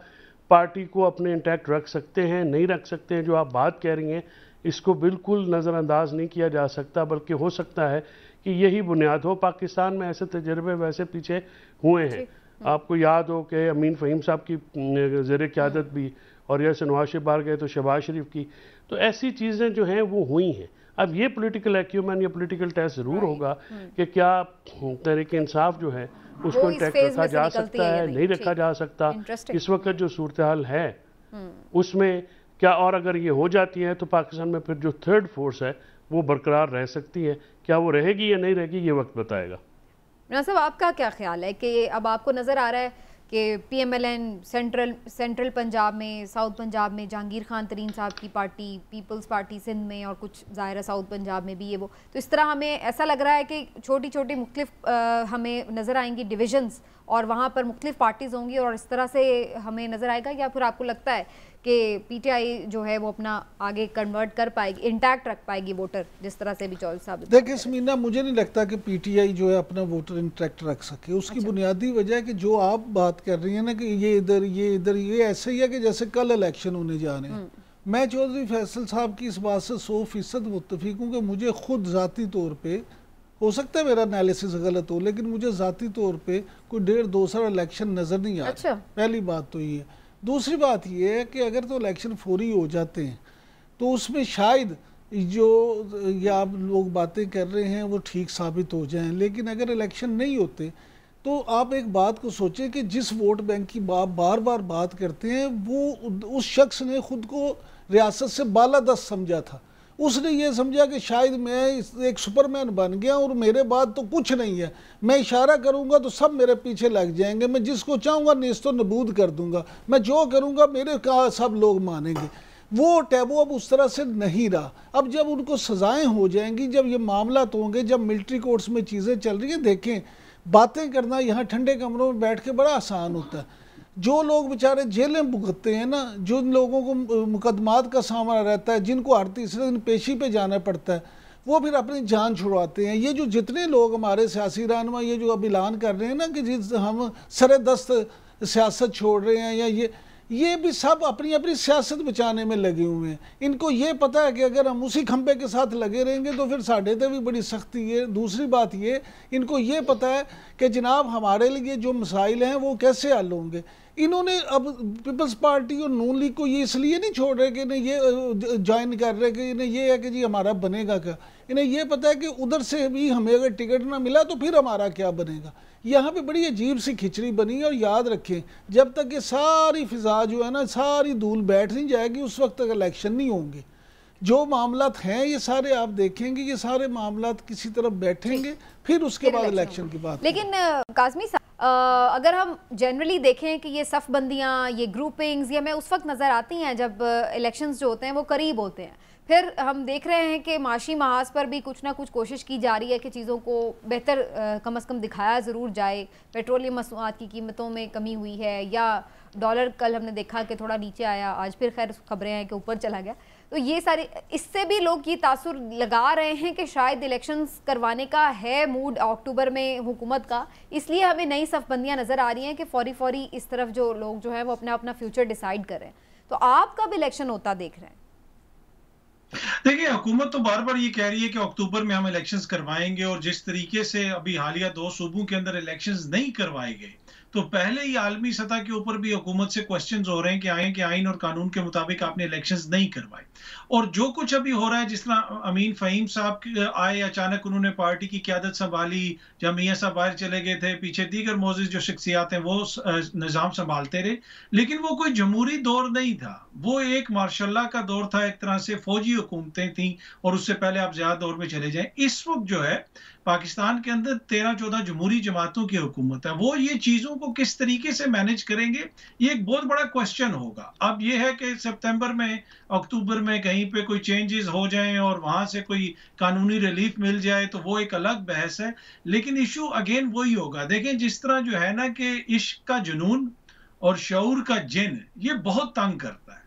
पार्टी को अपने इंटैक्ट रख सकते हैं, नहीं रख सकते हैं। जो आप बात कह रही हैं इसको बिल्कुल नज़रअंदाज नहीं किया जा सकता, बल्कि हो सकता है कि यही बुनियाद हो। पाकिस्तान में ऐसे तजर्बे वैसे पीछे हुए हैं। आपको याद हो कि अमीन फ़हीम साहब की ज़ेर क़यादत भी, और या नवाज शरीफ बाहर गए तो शहबाज शरीफ की, तो ऐसी चीज़ें जो हैं वो हुई हैं। अब ये पॉलिटिकल एक्यूमेन या पॉलिटिकल टेस्ट ज़रूर होगा कि क्या तहरीक-ए-इंसाफ जो है उसको इंटैक्ट रखा जा सकता है, नहीं रखा जा सकता। इस वक्त जो सूरत हाल है उसमें क्या, और अगर ये हो जाती है तो पाकिस्तान में फिर जो थर्ड फोर्स है वो बरकरार रह सकती है। क्या वो रहेगी या नहीं रहेगी ये वक्त बताएगा। मियां साहब आपका क्या ख्याल है कि अब आपको नज़र आ रहा है कि पीएमएलएन सेंट्रल पंजाब में, साउथ पंजाब में जहांगीर खान तरीन साहब की पार्टी, पीपल्स पार्टी सिंध में, और कुछ ज़ाहिर साउथ पंजाब में भी ये वो, तो इस तरह हमें ऐसा लग रहा है कि छोटी छोटी मुख्तलिफ हमें नज़र आएंगी डिविजन्स और वहाँ पर मुख्तलिफ पार्टीज़ होंगी और इस तरह से हमें नज़र आएगा, या फिर आपको लगता है कि पीटीआई जो है वो अपना आगे कन्वर्ट कर पाएगी, इंटैक्ट रख पाएगी वोटर, जिस तरह से भी चौधरी साहब? देखिए समीना, मुझे नहीं लगता कि पीटीआई जो है अपना वोटर इंटैक्ट रख सके। उसकी बुनियादी वजह है कि जो आप बात कर रही हैं ना कि ये इधर ये इधर, ये ऐसे ही है कि जैसे कल इलेक्शन होने जा रहे हैं। मैं चौधरी फैसल साहब की इस बात से 100% मुत्तफिक हूँ कि मुझे खुद ज़ाती तौर पर, हो सकता है मेरा एनालिसिस गलत हो, लेकिन मुझे ज़ाती तौर पे कोई 1.5-2 साल इलेक्शन नज़र नहीं आ रहा। अच्छा। पहली बात तो ये है। दूसरी बात ये है कि अगर तो इलेक्शन फौरी हो जाते हैं तो उसमें शायद जो ये आप लोग बातें कर रहे हैं वो ठीक साबित हो जाएं, लेकिन अगर इलेक्शन नहीं होते तो आप एक बात को सोचें कि जिस वोट बैंक की बार बार बात करते हैं वो उस शख्स ने खुद को रियासत से बालादस्त समझा था। उसने ये समझा कि शायद मैं एक सुपरमैन बन गया और मेरे बाद तो कुछ नहीं है, मैं इशारा करूंगा तो सब मेरे पीछे लग जाएंगे, मैं जिसको चाहूँगा नेस्तो नबूद कर दूंगा, मैं जो करूंगा मेरे कहा सब लोग मानेंगे। वो टैबू अब उस तरह से नहीं रहा। अब जब उनको सज़ाएं हो जाएंगी, जब ये मामला तो होंगे, जब मिलिट्री कोर्ट्स में चीज़ें चल रही हैं, देखें बातें करना यहाँ ठंडे कमरों में बैठ के बड़ा आसान होता है। जो लोग बेचारे जेलें भुगतते हैं ना, जिन लोगों को मुकदमात का सामना रहता है, जिनको हर तीसरे दिन पेशी पे जाना पड़ता है, वो फिर अपनी जान छुड़वाते हैं। ये जो जितने लोग हमारे सियासी रहनुमा ये जो अब ऐलान कर रहे हैं ना कि जिस हम सरेदस्त सियासत छोड़ रहे हैं, या ये भी सब अपनी अपनी सियासत बचाने में लगे हुए हैं। इनको ये पता है कि अगर हम उसी खंबे के साथ लगे रहेंगे तो फिर साढ़े तो भी बड़ी सख्ती है। दूसरी बात ये, इनको ये पता है कि जनाब हमारे लिए जो मसाइल हैं वो कैसे हल होंगे। इन्होंने अब पीपल्स पार्टी और नून लीग को ये इसलिए नहीं छोड़ रहे कि इन्हें ये ज्वाइन कर रहे कि इन्हें ये है कि जी हमारा बनेगा क्या। इन्हें ये पता है कि उधर से भी हमें अगर टिकट ना मिला तो फिर हमारा क्या बनेगा। यहाँ पे बड़ी अजीब सी खिचड़ी बनी। और याद रखें, जब तक ये सारी फिजा जो है ना, सारी धूल बैठ नहीं जाएगी, उस वक्त तक इलेक्शन नहीं होंगे। जो मामलात हैं ये सारे आप देखेंगे, ये सारे मामलात किसी तरफ बैठेंगे, फिर उसके बाद इलेक्शन की बात। लेकिन काज़मी साहब, अगर हम जनरली देखें कि ये सफ़बंदियाँ, ये ग्रुपिंग्स, ये हमें उस वक्त नज़र आती हैं जब इलेक्शंस जो होते हैं वो करीब होते हैं। फिर हम देख रहे हैं कि माशी महाज पर भी कुछ ना कुछ कोशिश की जा रही है कि चीज़ों को बेहतर कम अज़ कम दिखाया ज़रूर जाए। पेट्रोलियम मसनूआत की कीमतों में कमी हुई है, या डॉलर कल हमने देखा कि थोड़ा नीचे आया, आज फिर खैर खबरें हैं कि ऊपर चला गया। तो ये सारी, इससे भी लोग ये तासुर लगा रहे हैं कि शायद इलेक्शंस करवाने का है मूड अक्टूबर में हुकूमत का, इसलिए हमें नई सफबंदियां नज़र आ रही हैं कि फौरी इस तरफ जो लोग जो है वो अपना अपना फ्यूचर डिसाइड कर रहे हैं। तो आप कब इलेक्शन होता देख रहे हैं? देखिए, हुकूमत तो बार बार ये कह रही है कि अक्टूबर में हम इलेक्शंस करवाएंगे, और जिस तरीके से अभी हालिया 2 सूबों के अंदर इलेक्शंस नहीं करवाए गए, तो पहले ही आलमी सतह के ऊपर भी हुकूमत से क्वेश्चंस हो रहे हैं कि आइन और कानून के मुताबिक आपने इलेक्शंस नहीं करवाए। और जो कुछ अभी हो रहा है, जिस तरह अमीन फ़हीम साहब आए, अचानक उन्होंने पार्टी की क़यादत संभाली, जब मियां साहब बाहर चले गए थे, पीछे दीगर मोअज़्ज़िज़ जो शख्सियात हैं वो निज़ाम संभालते रहे, लेकिन वो कोई जमहूरी दौर नहीं था, वो एक मार्शल्ला का दौर था, एक तरह से फौजी हुकूमतें थी, और उससे पहले आप ज़िया दौर में चले जाएं। इस वक्त जो है पाकिस्तान के अंदर 13-14 जमहूरी जमातों की हुकूमत है, वो ये चीज़ों को किस तरीके से मैनेज करेंगे, ये एक बहुत बड़ा क्वेश्चन होगा। अब ये है कि सितंबर में, अक्टूबर में कहीं पे कोई चेंजेस हो जाएं और वहां से कोई कानूनी रिलीफ मिल जाए तो वो एक अलग बहस है, लेकिन इशू अगेन वही होगा। देखें, जिस तरह जो है ना कि इश्क का जुनून और शऊर का जिन, ये बहुत तंग करता है।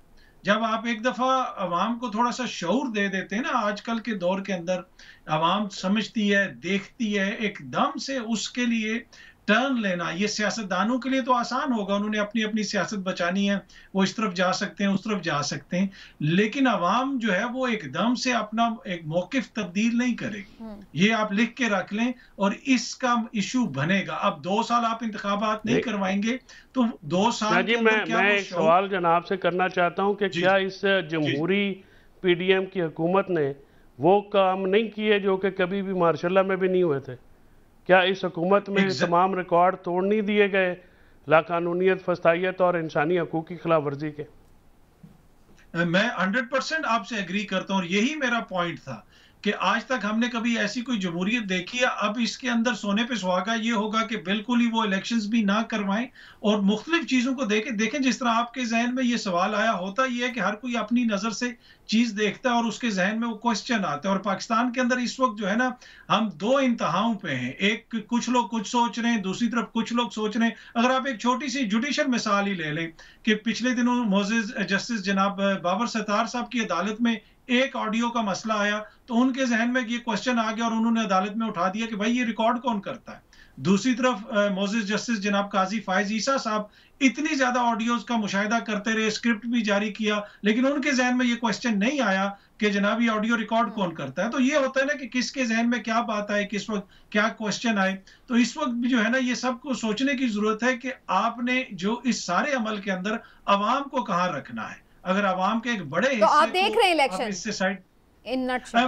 जब आप एक दफा अवाम को थोड़ा सा शऊर दे देते हैं ना, आजकल के दौर के अंदर अवाम समझती है, देखती है, एकदम से उसके लिए टर्न लेना, ये सियासतदानों के लिए तो आसान होगा, उन्होंने अपनी अपनी सियासत बचानी है, वो इस तरफ जा सकते हैं, उस तरफ जा सकते हैं, लेकिन अवाम जो है वो एकदम से अपना एक मौकिफ तब्दील नहीं करेगी। ये आप लिख के रख लें, और इसका इशू बनेगा। अब 2 साल आप इंतखाबात नहीं करवाएंगे तो 2 साल के अंदर क्या? मैं एक सवाल जनाब से करना चाहता हूँ कि क्या इस जमहूरी पीडीएम की हुकूमत ने वो काम नहीं किए जो कि कभी भी मार्शल्ला में भी नहीं हुए थे? क्या इस हुकूमत में तमाम रिकॉर्ड तोड़ नहीं दिए गए लाकानूनियत, फस्तायत और इंसानी हकूक़ की खिलाफ वर्जी के? मैं 100% आपसे एग्री करता हूँ, और यही मेरा पॉइंट था कि आज तक हमने कभी ऐसी कोई जमहूरियत देखी है। अब इसके अंदर सोने पे सुहागा ये होगा कि बिल्कुल ही वो इलेक्शंस भी ना करवाएं, और मुख्तलिफ चीज़ों को देखें। जिस तरह आपके जहन में ये सवाल आया, होता ये है कि हर कोई अपनी नज़र से चीज़ देखता है और उसके जहन में वो क्वेश्चन आता है। और पाकिस्तान के अंदर इस वक्त जो है ना, हम 2 इंतहाओं पे हैं। एक, कुछ लोग कुछ सोच रहे हैं, दूसरी तरफ कुछ लोग सोच रहे हैं। अगर आप एक छोटी सी जुडिशल मिसाल ही ले लें कि पिछले दिनों मोअज़्ज़िज़ जस्टिस जनाब बाबर सत्तार साहब की अदालत में एक ऑडियो का मसला आया, तो उनके जहन में ये क्वेश्चन आ गया और उन्होंने अदालत में उठा दिया कि भाई ये रिकॉर्ड कौन करता है। दूसरी तरफ मोअज़्ज़िज़ जस्टिस जनाब काजी फायज ईसा साहब इतनी ज्यादा ऑडियोज का मुशाहिदा करते रहे, स्क्रिप्ट भी जारी किया, लेकिन उनके जहन में ये क्वेश्चन नहीं आया कि जनाब ये ऑडियो रिकॉर्ड कौन करता है। तो ये होता है ना कि किसके जहन में क्या बात आए, किस वक्त क्या क्वेश्चन आए। तो इस वक्त भी जो है ना, ये सबको सोचने की जरूरत है कि आपने जो इस सारे अमल के अंदर अवाम को कहाँ रखना है। अगर अवाम के एक बड़े हिस्से आप देख रहे हैं इलेक्शन इससे साइड,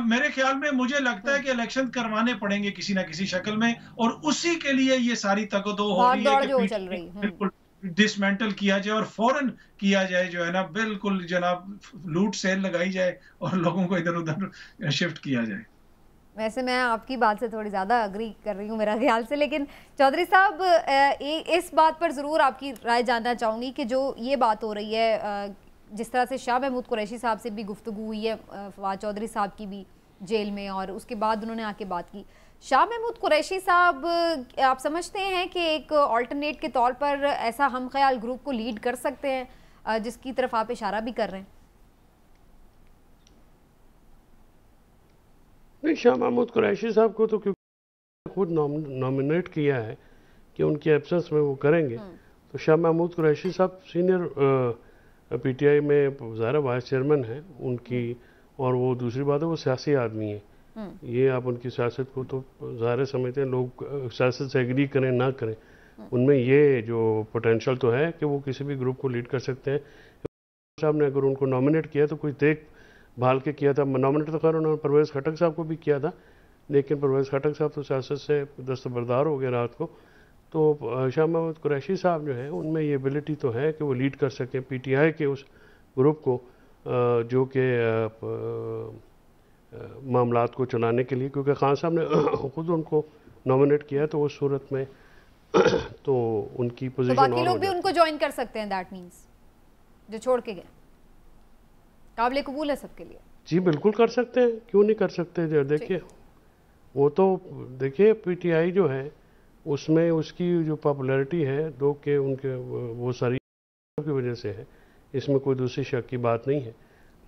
मेरे ख्याल में मुझे लगता है कि इलेक्शन करवाने पड़ेंगे किसी ना किसी शक्ल में, और उसी के लिए ये सारी तगदो हो रही है कि बिल्कुल डिसमेंटल किया जाए और फौरन किया जाए, जो है ना, बिल्कुल जनाब लूट सेल लगाई जाए और लोगों को इधर उधर शिफ्ट किया जाए। वैसे मैं आपकी बात से थोड़ी ज़्यादा अग्री कर रही हूँ मेरा ख्याल से, लेकिन चौधरी साहब इस बात पर ज़रूर आपकी राय जानना चाहूँगी कि जो ये बात हो रही है, जिस तरह से शाह महमूद कुरैशी साहब से भी गुफ्तगू हुई है, फवाद चौधरी साहब की भी जेल में, और उसके बाद उन्होंने आके बात की। शाह महमूद कुरैशी साहब, आप समझते हैं कि एक ऑल्टरनेट के तौर पर ऐसा हम ख्याल ग्रुप को लीड कर सकते हैं जिसकी तरफ आप इशारा भी कर रहे हैं? नहीं, शाह महमूद कुरैशी साहब को तो क्योंकि खुद नॉमिनेट किया है कि उनकी एब्सेंस में वो करेंगे, तो शाह महमूद कुरैशी साहब सीनियर पीटीआई में ज़ाहिर वाइस चेयरमैन हैं उनकी, और वो दूसरी बात है वो सियासी आदमी है। ये आप उनकी सियासत को तो ज़ाहिर समझते हैं, लोग सियासत से एग्री करें ना करें, उनमें ये जो पोटेंशियल तो है कि वो किसी भी ग्रुप को लीड कर सकते हैं। साहब ने अगर उनको नॉमिनेट किया तो कुछ देख भाल के किया था। नॉमिनेट तो खैर उन्होंने परवेज़ खटक साहब को भी किया था, लेकिन परवेज़ खटक साहब तो सियासत से दस्तबरदार हो गए रात को। तो शाह महमूद कुरैशी साहब जो है उनमें ये एबिलिटी तो है कि वो लीड कर सकें पीटीआई के उस ग्रुप को जो कि मामलात को चलाने के लिए, क्योंकि खान साहब ने खुद उनको नॉमिनेट किया, तो उस सूरत में तो उनकी पोजीशन, तो बाकी लोग भी उनको ज्वाइन कर सकते हैं, दैट मींस जो छोड़ के गए, काबिल कबूल है सबके लिए। जी बिल्कुल कर सकते हैं, क्यों नहीं कर सकते। देखिए वो तो देखिए पीटीआई जो है उसमें उसकी जो पॉपुलैरिटी है, दो के उनके वो सारी की वजह से है, इसमें कोई दूसरी शक की बात नहीं है।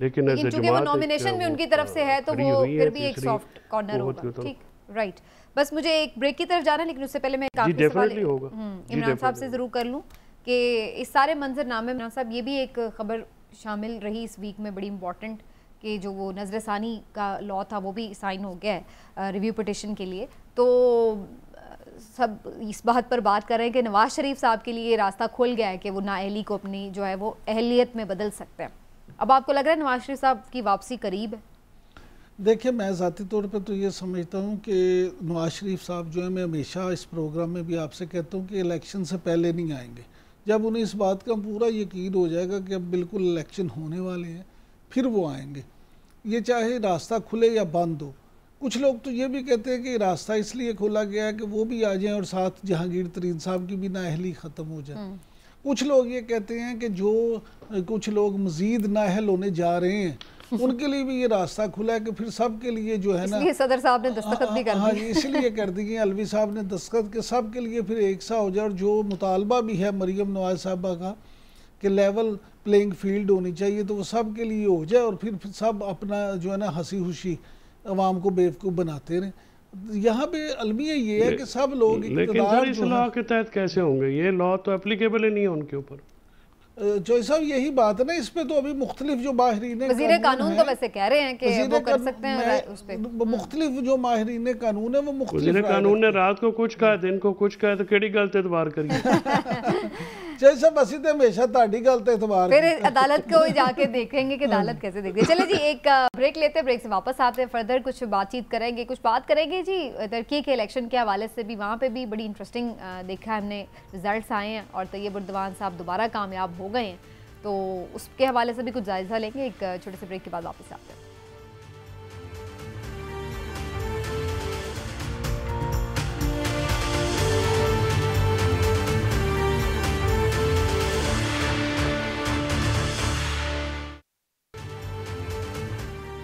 लेकिन चूंकि वो नॉमिनेशन में उनकी तरफ से है तो वो फिर भी एक सॉफ्ट कॉर्नर होगा। ठीक, राइट। बस मुझे एक ब्रेक की तरफ जाना है, लेकिन उससे पहले मैं काफी सवाल इमरान साहब से जरूर कर लूं कि इस सारे मंजरनामे में इमरान साहब ये भी एक खबर शामिल रही इस वीक में बड़ी इंपॉर्टेंट कि जो वो नजरसानी का लॉ था वो भी साइन हो गया है रिव्यू पिटिशन के लिए। तो सब इस बात पर बात कर रहे हैं कि नवाज शरीफ साहब के लिए रास्ता खुल गया है कि वो नाअहली को अपनी जो है वो अहलियत में बदल सकते हैं। अब आपको लग रहा है नवाज शरीफ साहब की वापसी करीब है? देखिए, मैं ज़ाती तौर पे तो ये समझता हूँ कि नवाज शरीफ साहब जो है, मैं हमेशा इस प्रोग्राम में भी आपसे कहता हूँ कि इलेक्शन से पहले नहीं आएंगे। जब उन्हें इस बात का पूरा यकीन हो जाएगा कि अब बिल्कुल इलेक्शन होने वाले हैं, फिर वो आएंगे, ये चाहे रास्ता खुले या बंद हो। कुछ लोग तो ये भी कहते हैं कि रास्ता इसलिए खोला गया है कि वो भी आ जाएं और साथ जहांगीर तरीन साहब की भी नाअहली ख़त्म हो जाए। कुछ लोग ये कहते हैं कि जो कुछ लोग मज़ीद नाअहल होने जा रहे हैं उनके लिए भी ये रास्ता खुला है कि फिर सब के लिए जो है ना, सदर साहब ने दस्तखत भी कर दिए। हाँ, इसलिए कर दिए, अलवी साहब ने दस्तखत के सब के लिए फिर एक सा हो जाए। और जो मुतालबा भी है मरीम नवाज साहबा का कि लेवल प्लेइंग फील्ड होनी चाहिए, तो वो सब के लिए हो जाए और फिर सब अपना जो है ना हंसी खुशी अवाम को बेवकूफ़ बनाते रहे। यहाँ पे अलमिया ये है कि सब लोग लेकिन इस लॉ के तहत कैसे होंगे? ये लॉ तो एप्लीकेबल ही नहीं है उनके ऊपर। जो साहब यही बात है ना, इस पे तो अभी मुख्तलिफ जो माहिरीन वज़ीर कानून तो वैसे कह रहे हैं कि वो कर सकते हैं उस पे। मुख्तलिफ जो माहिरीन कानून है वो मुख्तलिफ। वज़ीर कानून ने रात को कुछ कहा, दिन को कुछ कहा, तो केड़ी गल ते एतबार करिए। जय साहब असि तो हमेशा ताड़ी गल ते एतबार फिर अदालत को जाके देखेंगे कि अदालत कैसे देखती है। चलिए जी, एक ब्रेक लेते हैं, ब्रेक से वापस आते हैं, फर्दर कुछ बातचीत करेंगे, कुछ बात करेंगे जी तुर्की के इलेक्शन के हवाले से भी। वहाँ पे भी बड़ी इंटरेस्टिंग देखा है हमने, रिजल्ट्स आए हैं और तैयब उर्दवान साहब दोबारा कामयाब हो गए हैं, तो उसके हवाले से भी कुछ जायजा लेंगे। एक छोटे से ब्रेक के बाद वापस आते हैं।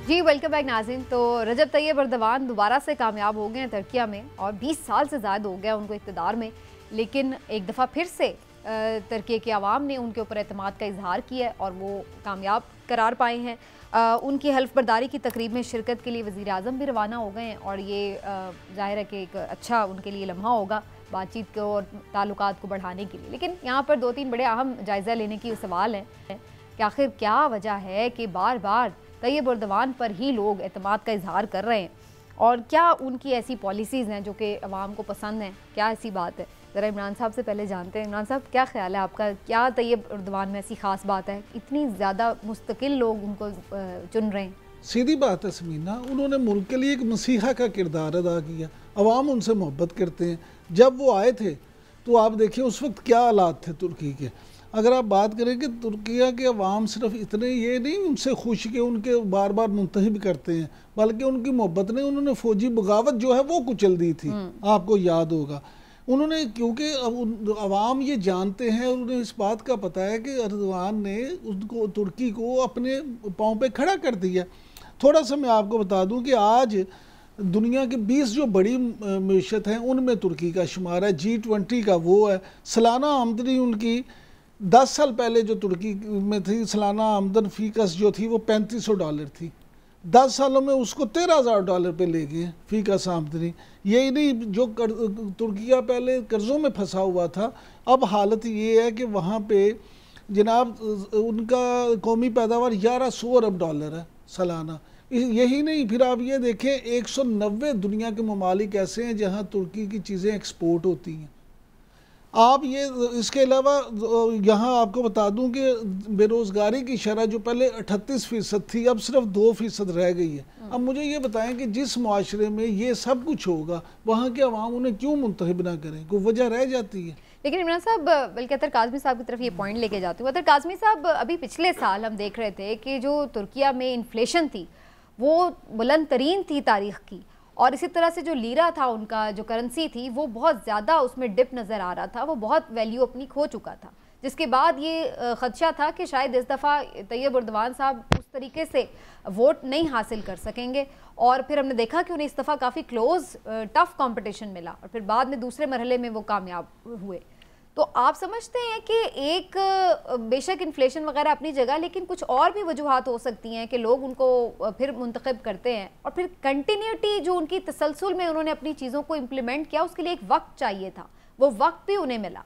जी वेलकम बैक नाज़रीन। तो रजब तैयब एर्दोगान दोबारा से कामयाब हो गए हैं तुर्की में और 20 साल से ज़्यादा हो गया उनको इक़्तिदार में, लेकिन एक दफ़ा फिर से तुर्की के अवाम ने उनके ऊपर एतमाद का इजहार किया है और वो कामयाब करार पाए हैं। उनकी हल्फ बर्दारी की तकरीब में शिरकत के लिए वज़ीर आज़म भी रवाना हो गए हैं और ये ज़ाहिर है कि एक अच्छा उनके लिए लम्हा होगा बातचीत को और ताल्लुकात को बढ़ाने के लिए। लेकिन यहाँ पर 2-3 बड़े अहम जायज़ा लेने की सवाल हैं कि आखिर क्या वजह है कि बार बार तैयब एर्दोगान पर ही लोग एतमाद का इजहार कर रहे हैं और क्या उनकी ऐसी पॉलिसीज़ हैं जो कि अवाम को पसंद हैं? क्या ऐसी बात है? ज़रा इमरान साहब से पहले जानते हैं। इमरान साहब, क्या ख्याल है आपका, क्या तैयब एर्दोगान में ऐसी ख़ास बात है, इतनी ज़्यादा मुस्तकिल लोग उनको चुन रहे हैं? सीधी बात है समीना, उन्होंने मुल्क के लिए एक मसीहा का किरदार अदा किया। अवाम उनसे मोहब्बत करते हैं। जब वो आए थे तो आप देखिए उस वक्त क्या हालात थे तुर्की के। अगर आप बात करें कि तुर्किया के अवाम सिर्फ इतने ये नहीं उनसे खुश के उनके बार बार मुंतहिब करते हैं, बल्कि उनकी मोहब्बत ने उन्होंने फ़ौजी बगावत जो है वो कुचल दी थी। आपको याद होगा उन्होंने, क्योंकि अवाम ये जानते हैं, उन्हें इस बात का पता है कि एर्दोगान ने उसको तुर्की को अपने पाँव पे खड़ा कर दिया। थोड़ा सा मैं आपको बता दूं कि आज दुनिया की 20 जो बड़ी मीशत हैं उनमें तुर्की का शुमार है। G20 का वो है। सालाना आमदनी उनकी 10 साल पहले जो तुर्की में थी, सालाना आमदन फ़ीकस जो थी वो $3500 थी। 10 सालों में उसको $13,000 पे ले गए फ़ीकस आमदनी। यही नहीं, जो तुर्किया पहले कर्ज़ों में फंसा हुआ था, अब हालत ये है कि वहाँ पे जनाब उनका कौमी पैदावार $1100 अरब है सालाना। यही नहीं, फिर आप ये देखें 190 दुनिया के ममालिक ऐसे हैं जहाँ तुर्की की चीज़ें एक्सपोर्ट होती हैं। आप ये इसके अलावा यहाँ आपको बता दूं कि बेरोज़गारी की शरह जो पहले 38% थी अब सिर्फ 2% रह गई है। अब मुझे ये बताएं कि जिस माशरे में ये सब कुछ होगा वहाँ के अवाम उन्हें क्यों मुंतखब ना करें? कोई वजह रह जाती है? लेकिन इमरान साहब, बल्कि अतर काज़मी साहब की तरफ ये पॉइंट लेके जाती हूँ। अतर काज़मी साहब, अभी पिछले साल हम देख रहे थे कि जो तुर्किया में इन्फ्लेशन थी वो बुलंद तरीन थी तारीख़ की, और इसी तरह से जो लीरा था उनका, जो करेंसी थी, वो बहुत ज़्यादा उसमें डिप नज़र आ रहा था, वो बहुत वैल्यू अपनी खो चुका था, जिसके बाद ये ख़दशा था कि शायद इस दफ़ा तैयब एर्दोगान साहब उस तरीके से वोट नहीं हासिल कर सकेंगे। और फिर हमने देखा कि उन्हें इस दफ़ा काफ़ी क्लोज टफ़ कंपटीशन मिला और फिर बाद में दूसरे मरहले में वो कामयाब हुए। तो आप समझते हैं कि एक बेशक इन्फ्लेशन वगैरह अपनी जगह, लेकिन कुछ और भी वजूहात हो सकती हैं कि लोग उनको फिर मुंतखब करते हैं और फिर कंटिन्यूटी जो उनकी तसलसल में उन्होंने अपनी चीज़ों को इम्प्लीमेंट किया, उसके लिए एक वक्त चाहिए था, वो वक्त भी उन्हें मिला।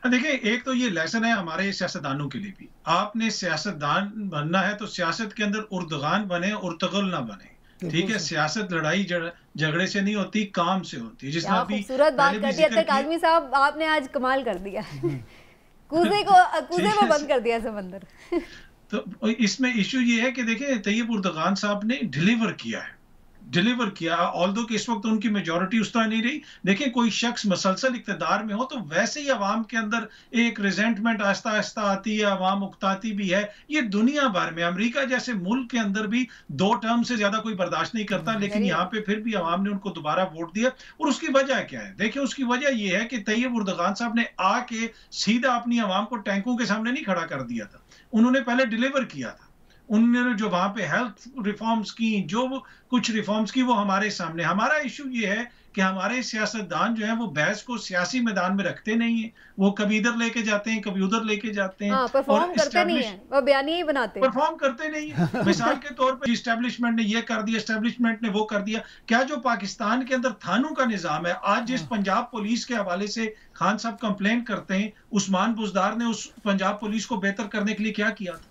देखिए, एक तो ये लेसन है हमारे सियासतदानों के लिए भी। आपने सियासतदान बनना है तो सियासत के अंदर उर्दगान बने, उर्तगल ना बने। ठीक है, सियासत लड़ाई झगड़े से नहीं होती, काम से होती है। जिसने अभी खूबसूरत बात कर दी तक आदमी साहब, आपने आज कमाल कर दिया। कूजे में बंद कर दिया समंदर। तो इसमें इशू ये है कि देखिए, तैयब उर्दगान साहब ने डिलीवर किया, ऑल्दो कि इस वक्त उनकी मेजॉरिटी उस तरह नहीं रही। देखिए, कोई शख्स मसलसल इक्तदार में हो तो वैसे ही अवाम के अंदर एक रिजेंटमेंट आहिस्ता आहिस्ता आती है, अवाम उकताती भी है। ये दुनिया भर में, अमेरिका जैसे मुल्क के अंदर भी 2 टर्म से ज्यादा कोई बर्दाश्त नहीं करता, लेकिन यहाँ पे फिर भी अवाम ने उनको दोबारा वोट दिया। और उसकी वजह क्या है? देखिए, उसकी वजह ये है कि तैयब उर्दगान साहब ने आके सीधा अपनी अवाम को टैंकों के सामने नहीं खड़ा कर दिया था, उन्होंने पहले डिलीवर किया था। उन्होंने जो वहां पे हेल्थ रिफॉर्म्स की, जो कुछ रिफॉर्म्स की, वो हमारे सामने। हमारा इशू ये है कि हमारे सियासतदान जो है वो बहस को सियासी मैदान में रखते नहीं है, वो कभी इधर लेके जाते हैं, कभी उधर लेके जाते हैं। परफॉर्म करते नहीं है, वो बयानी ही बनाते हैं, परफॉर्म करते नहीं है। मिसाल के तौर पर एस्टेब्लिशमेंट ने ये कर दिया, एस्टेब्लिशमेंट ने वो कर दिया। क्या जो पाकिस्तान के अंदर थानों का निजाम है, आज जिस पंजाब पुलिस के हवाले से खान साहब कंप्लेन करते हैं, उस्मान बुज़दार ने उस पंजाब पुलिस को बेहतर करने के लिए क्या किया था?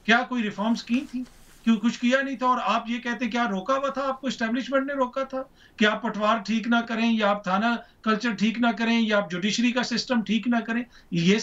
क्या कोई रिफॉर्म्स की थी? क्यों कुछ किया नहीं था? और आप ये कहते क्या रोका हुआ था? आपको एस्टेब्लिशमेंट ने रोका था कि आप पटवार ठीक ना करें, या आप थाना कल्चर ठीक ना करें, या आप जुडिशरी का सिस्टम ठीक ना करें? ये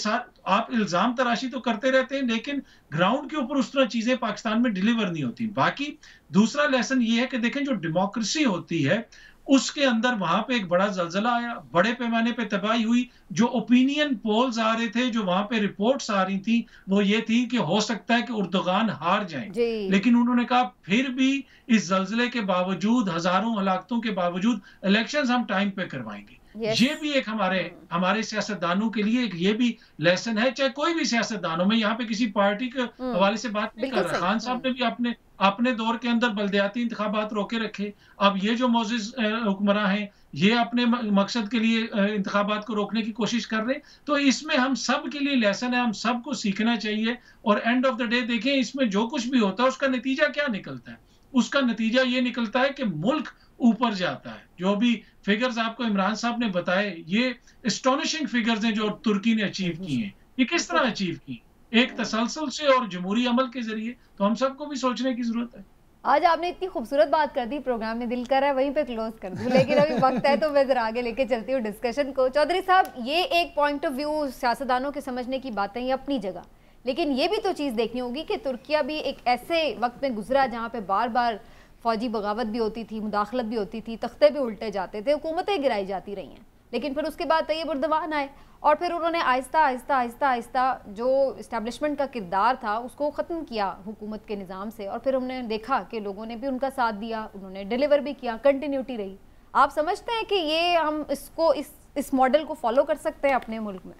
आप इल्जाम तराशी तो करते रहते हैं, लेकिन ग्राउंड के ऊपर उस तरह चीजें पाकिस्तान में डिलीवर नहीं होती। बाकी दूसरा लेसन ये है कि देखें, जो डेमोक्रेसी होती है उसके अंदर वहां पे एक बड़ा जलजला आया, बड़े पैमाने पे तबाही हुई। जो ओपिनियन पोल्स आ रहे थे, जो वहां पे रिपोर्ट्स आ रही थी, वो ये थी कि हो सकता है कि उर्दगान हार जाएं, लेकिन उन्होंने कहा फिर भी इस जलजले के बावजूद, हजारों हलाकतों के बावजूद, इलेक्शंस हम टाइम पे करवाएंगे। ये भी एक हमारे सियासतदानों के लिए एक ये भी लेसन है, चाहे कोई भी सियासतदान हो। मैं यहाँ पे किसी पार्टी के हवाले से बात नहीं कर रहा। खान साहब ने भी अपने दौर के अंदर बल्दियाती इंतखाबात रोके रखे। अब ये जो मौजूद हुक्मरान हैं, ये अपने मकसद के लिए इंतखाबात को रोकने की कोशिश कर रहे हैं। तो इसमें हम सब के लिए लेसन है, हम सबको सीखना चाहिए। और एंड ऑफ द डे देखें, इसमें जो कुछ भी होता है उसका नतीजा क्या निकलता है? उसका नतीजा ये निकलता है कि मुल्क ऊपर जाता है। जो भी फिगर्स आपको इमरान साहब ने बताए, ये एस्टोनिशिंग फिगर्स हैं जो तुर्की ने अचीव की हैं। ये किस तरह अचीव की? एक तसलसल से और जमहूरी अमल के जरिए। तो हम सबको भी सोचने की जरूरत है। आज आपने इतनी खूबसूरत बात कर दी, प्रोग्राम में दिल कर रहा है वहीं पे क्लोज कर दूं, लेकिन अभी वक्त है तो मैं जरा आगे लेके चलती हूँ डिस्कशन को। चौधरी साहब, ये एक पॉइंट ऑफ व्यू सियासतदानों के समझने की बातें ये अपनी जगह, लेकिन ये भी तो चीज़ देखनी होगी कि तुर्किया भी एक ऐसे वक्त में गुजरा जहाँ पे बार बार फौजी बगावत भी होती थी, मुदाखलत भी होती थी, तख्ते भी उल्टे जाते थे, हुकूमतें गिराई जाती रही हैं। लेकिन फिर उसके बाद तैयब उर्दगान आए और फिर उन्होंने आहिस्ता आहिस्ता आहिस्ता आहिस्ता जो इस्टेब्लिशमेंट का किरदार था उसको ख़त्म किया हुकूमत के निज़ाम से। और फिर हमने देखा कि लोगों ने भी उनका साथ दिया, उन्होंने डिलीवर भी किया, कंटिन्यूटी रही। आप समझते हैं कि ये हम इसको इस मॉडल को फॉलो कर सकते हैं अपने मुल्क में?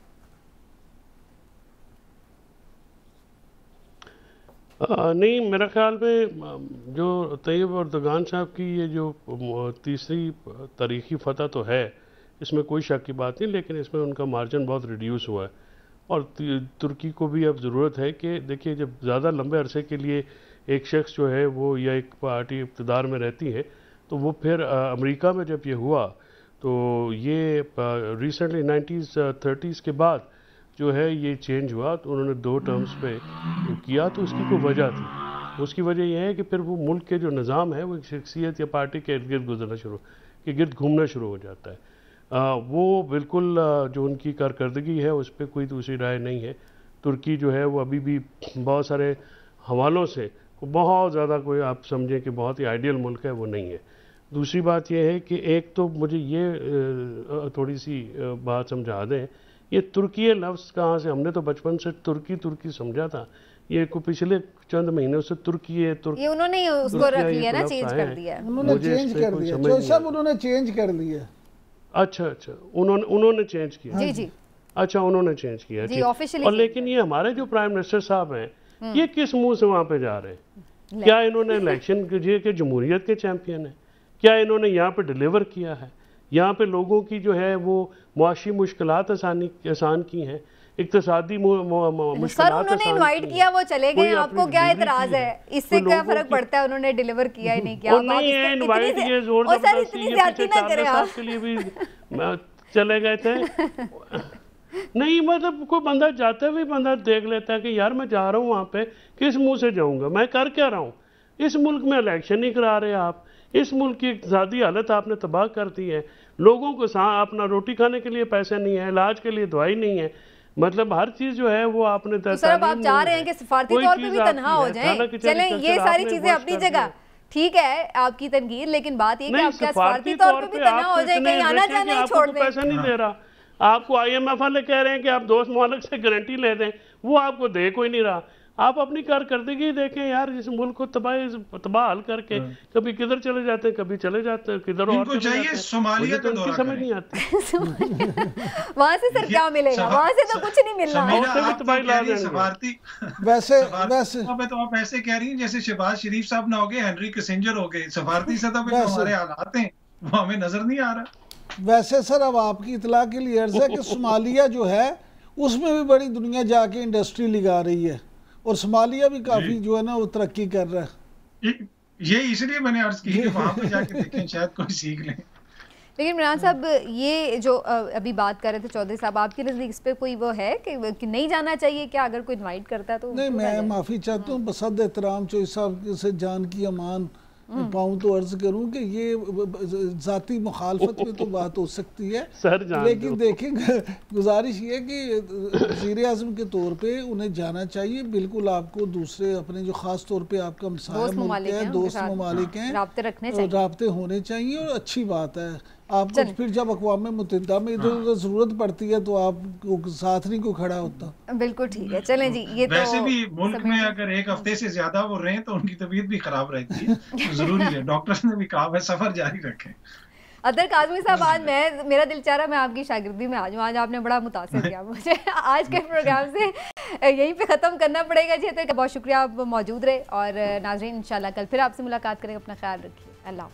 नहीं, मेरा ख्याल में जो तैयब उर्दगान साहब की ये जो तीसरी तारीखी फतह तो है, इसमें कोई शक की बात नहीं, लेकिन इसमें उनका मार्जिन बहुत रिड्यूस हुआ है। और तुर्की को भी अब ज़रूरत है कि देखिए, जब ज़्यादा लंबे अरसे के लिए एक शख्स जो है वो या एक पार्टी इक़्तिदार में रहती है, तो वो फिर अमेरिका में जब ये हुआ तो ये रिसेंटली 1930s के बाद जो है ये चेंज हुआ, तो उन्होंने 2 टर्म्स पे किया, तो उसकी कोई वजह थी। उसकी वजह यह है कि फिर वो मुल्क के जो निज़ाम है वो एक शख्सियत या पार्टी के इर्द गिर्द गुजरना के गिर्द घूमना शुरू हो जाता है। वो बिल्कुल जो उनकी कारकर्दगी है उस पर कोई दूसरी राय नहीं है। तुर्की जो है वो अभी भी बहुत सारे हवालों से बहुत ज़्यादा कोई आप समझें कि बहुत ही आइडियल मुल्क है, वो नहीं है। दूसरी बात यह है कि एक तो मुझे ये थोड़ी सी बात समझा दें, ये तुर्की लफ्ज़ कहाँ से? हमने तो बचपन से तुर्की तुर्की समझा था, ये को पिछले चंद महीनों से तुर्की है, ये उन्होंने उसको रख लिया ना, चेंज कर दिया, उन्होंने चेंज कर दिया, सब उन्होंने चेंज कर दिया। अच्छा, उन्होंने चेंज किया। जी जी, अच्छा, उन्होंने चेंज किया जी, ऑफिशियली। और लेकिन ये हमारे जो प्राइम मिनिस्टर साहब हैं, ये किस मुंह से वहाँ पे जा रहे हैं? क्या इन्होंने इलेक्शन के जमहूरियत के चैंपियन है? क्या इन्होंने यहाँ पे डिलीवर किया है? यहाँ पे लोगों की जो है वो मुआशी मुश्किलात आसान की हैं, इक्तिसादी सर उन्होंने इनवाइट किया, वो चले गए, आपको क्या एतराज है? इससे क्या फर्क पड़ता है? उन्होंने डिलीवर किया ही नहीं किया। नहीं है इनवाइट, ये जोर जबरदस्ती के लिए भी चले गए थे। नहीं मतलब कोई बंदा जाते हुए बंदा देख लेता है कि यार मैं जा रहा हूँ वहाँ पे, किस मुंह से जाऊँगा, मैं कर क्या रहा हूँ? इस मुल्क में इलेक्शन नहीं करा रहे आप, इस मुल्क की इक़्तिसादी हालत आपने तबाह कर दी है, लोगों को अपना रोटी खाने के लिए पैसे नहीं है, इलाज के लिए दवाई नहीं है, मतलब हर चीज जो है वो आपने तो सर अब आप चाह रहे हैं कि सिफारती तौर पे भी तन्हा हो जाएं? चलें ये सारी चीजें अपनी जगह ठीक है आपकी तनकीद, लेकिन बात ये कि आप क्या सिफारती तौर पे भी तन्हा हो जाए, कहीं आना जाना ही छोड़ दें? पैसा नहीं दे रहा आपको, IMF वाले कह रहे हैं कि आप दोस्त मुल्क से गारंटी ले दें, वो आपको दे कोई नहीं रहा। आप अपनी कारकर्दगी देखें यार, इस मुल्क को तबाह करके कभी किधर चले जाते हैं, कभी चले जाते हैं किधर, और चाहिए सोमालिया का दौरा समझ नहीं आती। वहां से सर क्या मिलेगा? वहां से तो कुछ नहीं मिलना है। वैसे तो आप ऐसे कह रही हैं जैसे शहबाज शरीफ साहब ना हो गए, हेनरी किसिंजर हो गए, सफारती सतह पे हमारे हालात हैं वो हमें नजर नहीं आ रहा। वैसे सर अब आपकी इतला के लिए अर्ज है कि सोमालिया जो है उसमें भी बड़ी दुनिया जाके इंडस्ट्री लगा रही है, और सोमालिया भी काफी जो है ना वो तरक्की कर रहा है। ये इसलिए मैंने अर्ज की कि वहां पे जाके देखें, शायद कोई सीख ले। लेकिन इमरान साहब ये जो अभी बात कर रहे थे चौधरी साहब, आपके नजदीक इस पे कोई वो है कि नहीं जाना चाहिए क्या? अगर कोई इनवाइट करता है तो नहीं, मैं माफी चाहता हूँ, बसद एहतराम चौधरी साहब से जान की अमान पाऊँ तो अर्ज करूँ कि ये जाती मुखालफत में तो बात हो सकती है, लेकिन देखें गुजारिश ये कि वज़ीर आज़म के तौर पे उन्हें जाना चाहिए। बिल्कुल आपको दूसरे अपने जो ख़ास तौर पे आपका हमसाया मुल्क है, दोस्त ममालिक हैं, राब्ते होने चाहिए और अच्छी बात है। आपको फिर जब अक़वाम मुत्तहिदा में इधर उधर जरूरत पड़ती है तो आप साथ नहीं को खड़ा होता। बिल्कुल ठीक है, चलें जी। ये वैसे भी मुल्क में अगर एक हफ्ते से ज्यादा वो रहें तो उनकी तबीयत भी खराब रहती है, तो जरूरी है, डॉक्टर्स ने भी कहा है सफर जारी रखें। अदर काज़मी साहब, आज मेरा दिल चाह रहा मैं आपकी शागिर्दी में आ जाऊँ, आज आपने बड़ा मुतासिर किया मुझे। आज के प्रोग्राम से यहीं पे ख़त्म करना पड़ेगा जी। तो बहुत शुक्रिया, आप मौजूद रहे, और नाज़रीन इंशाल्लाह कल फिर आपसे मुलाकात करेंगे। अपना ख्याल रखिए, अल्लाह।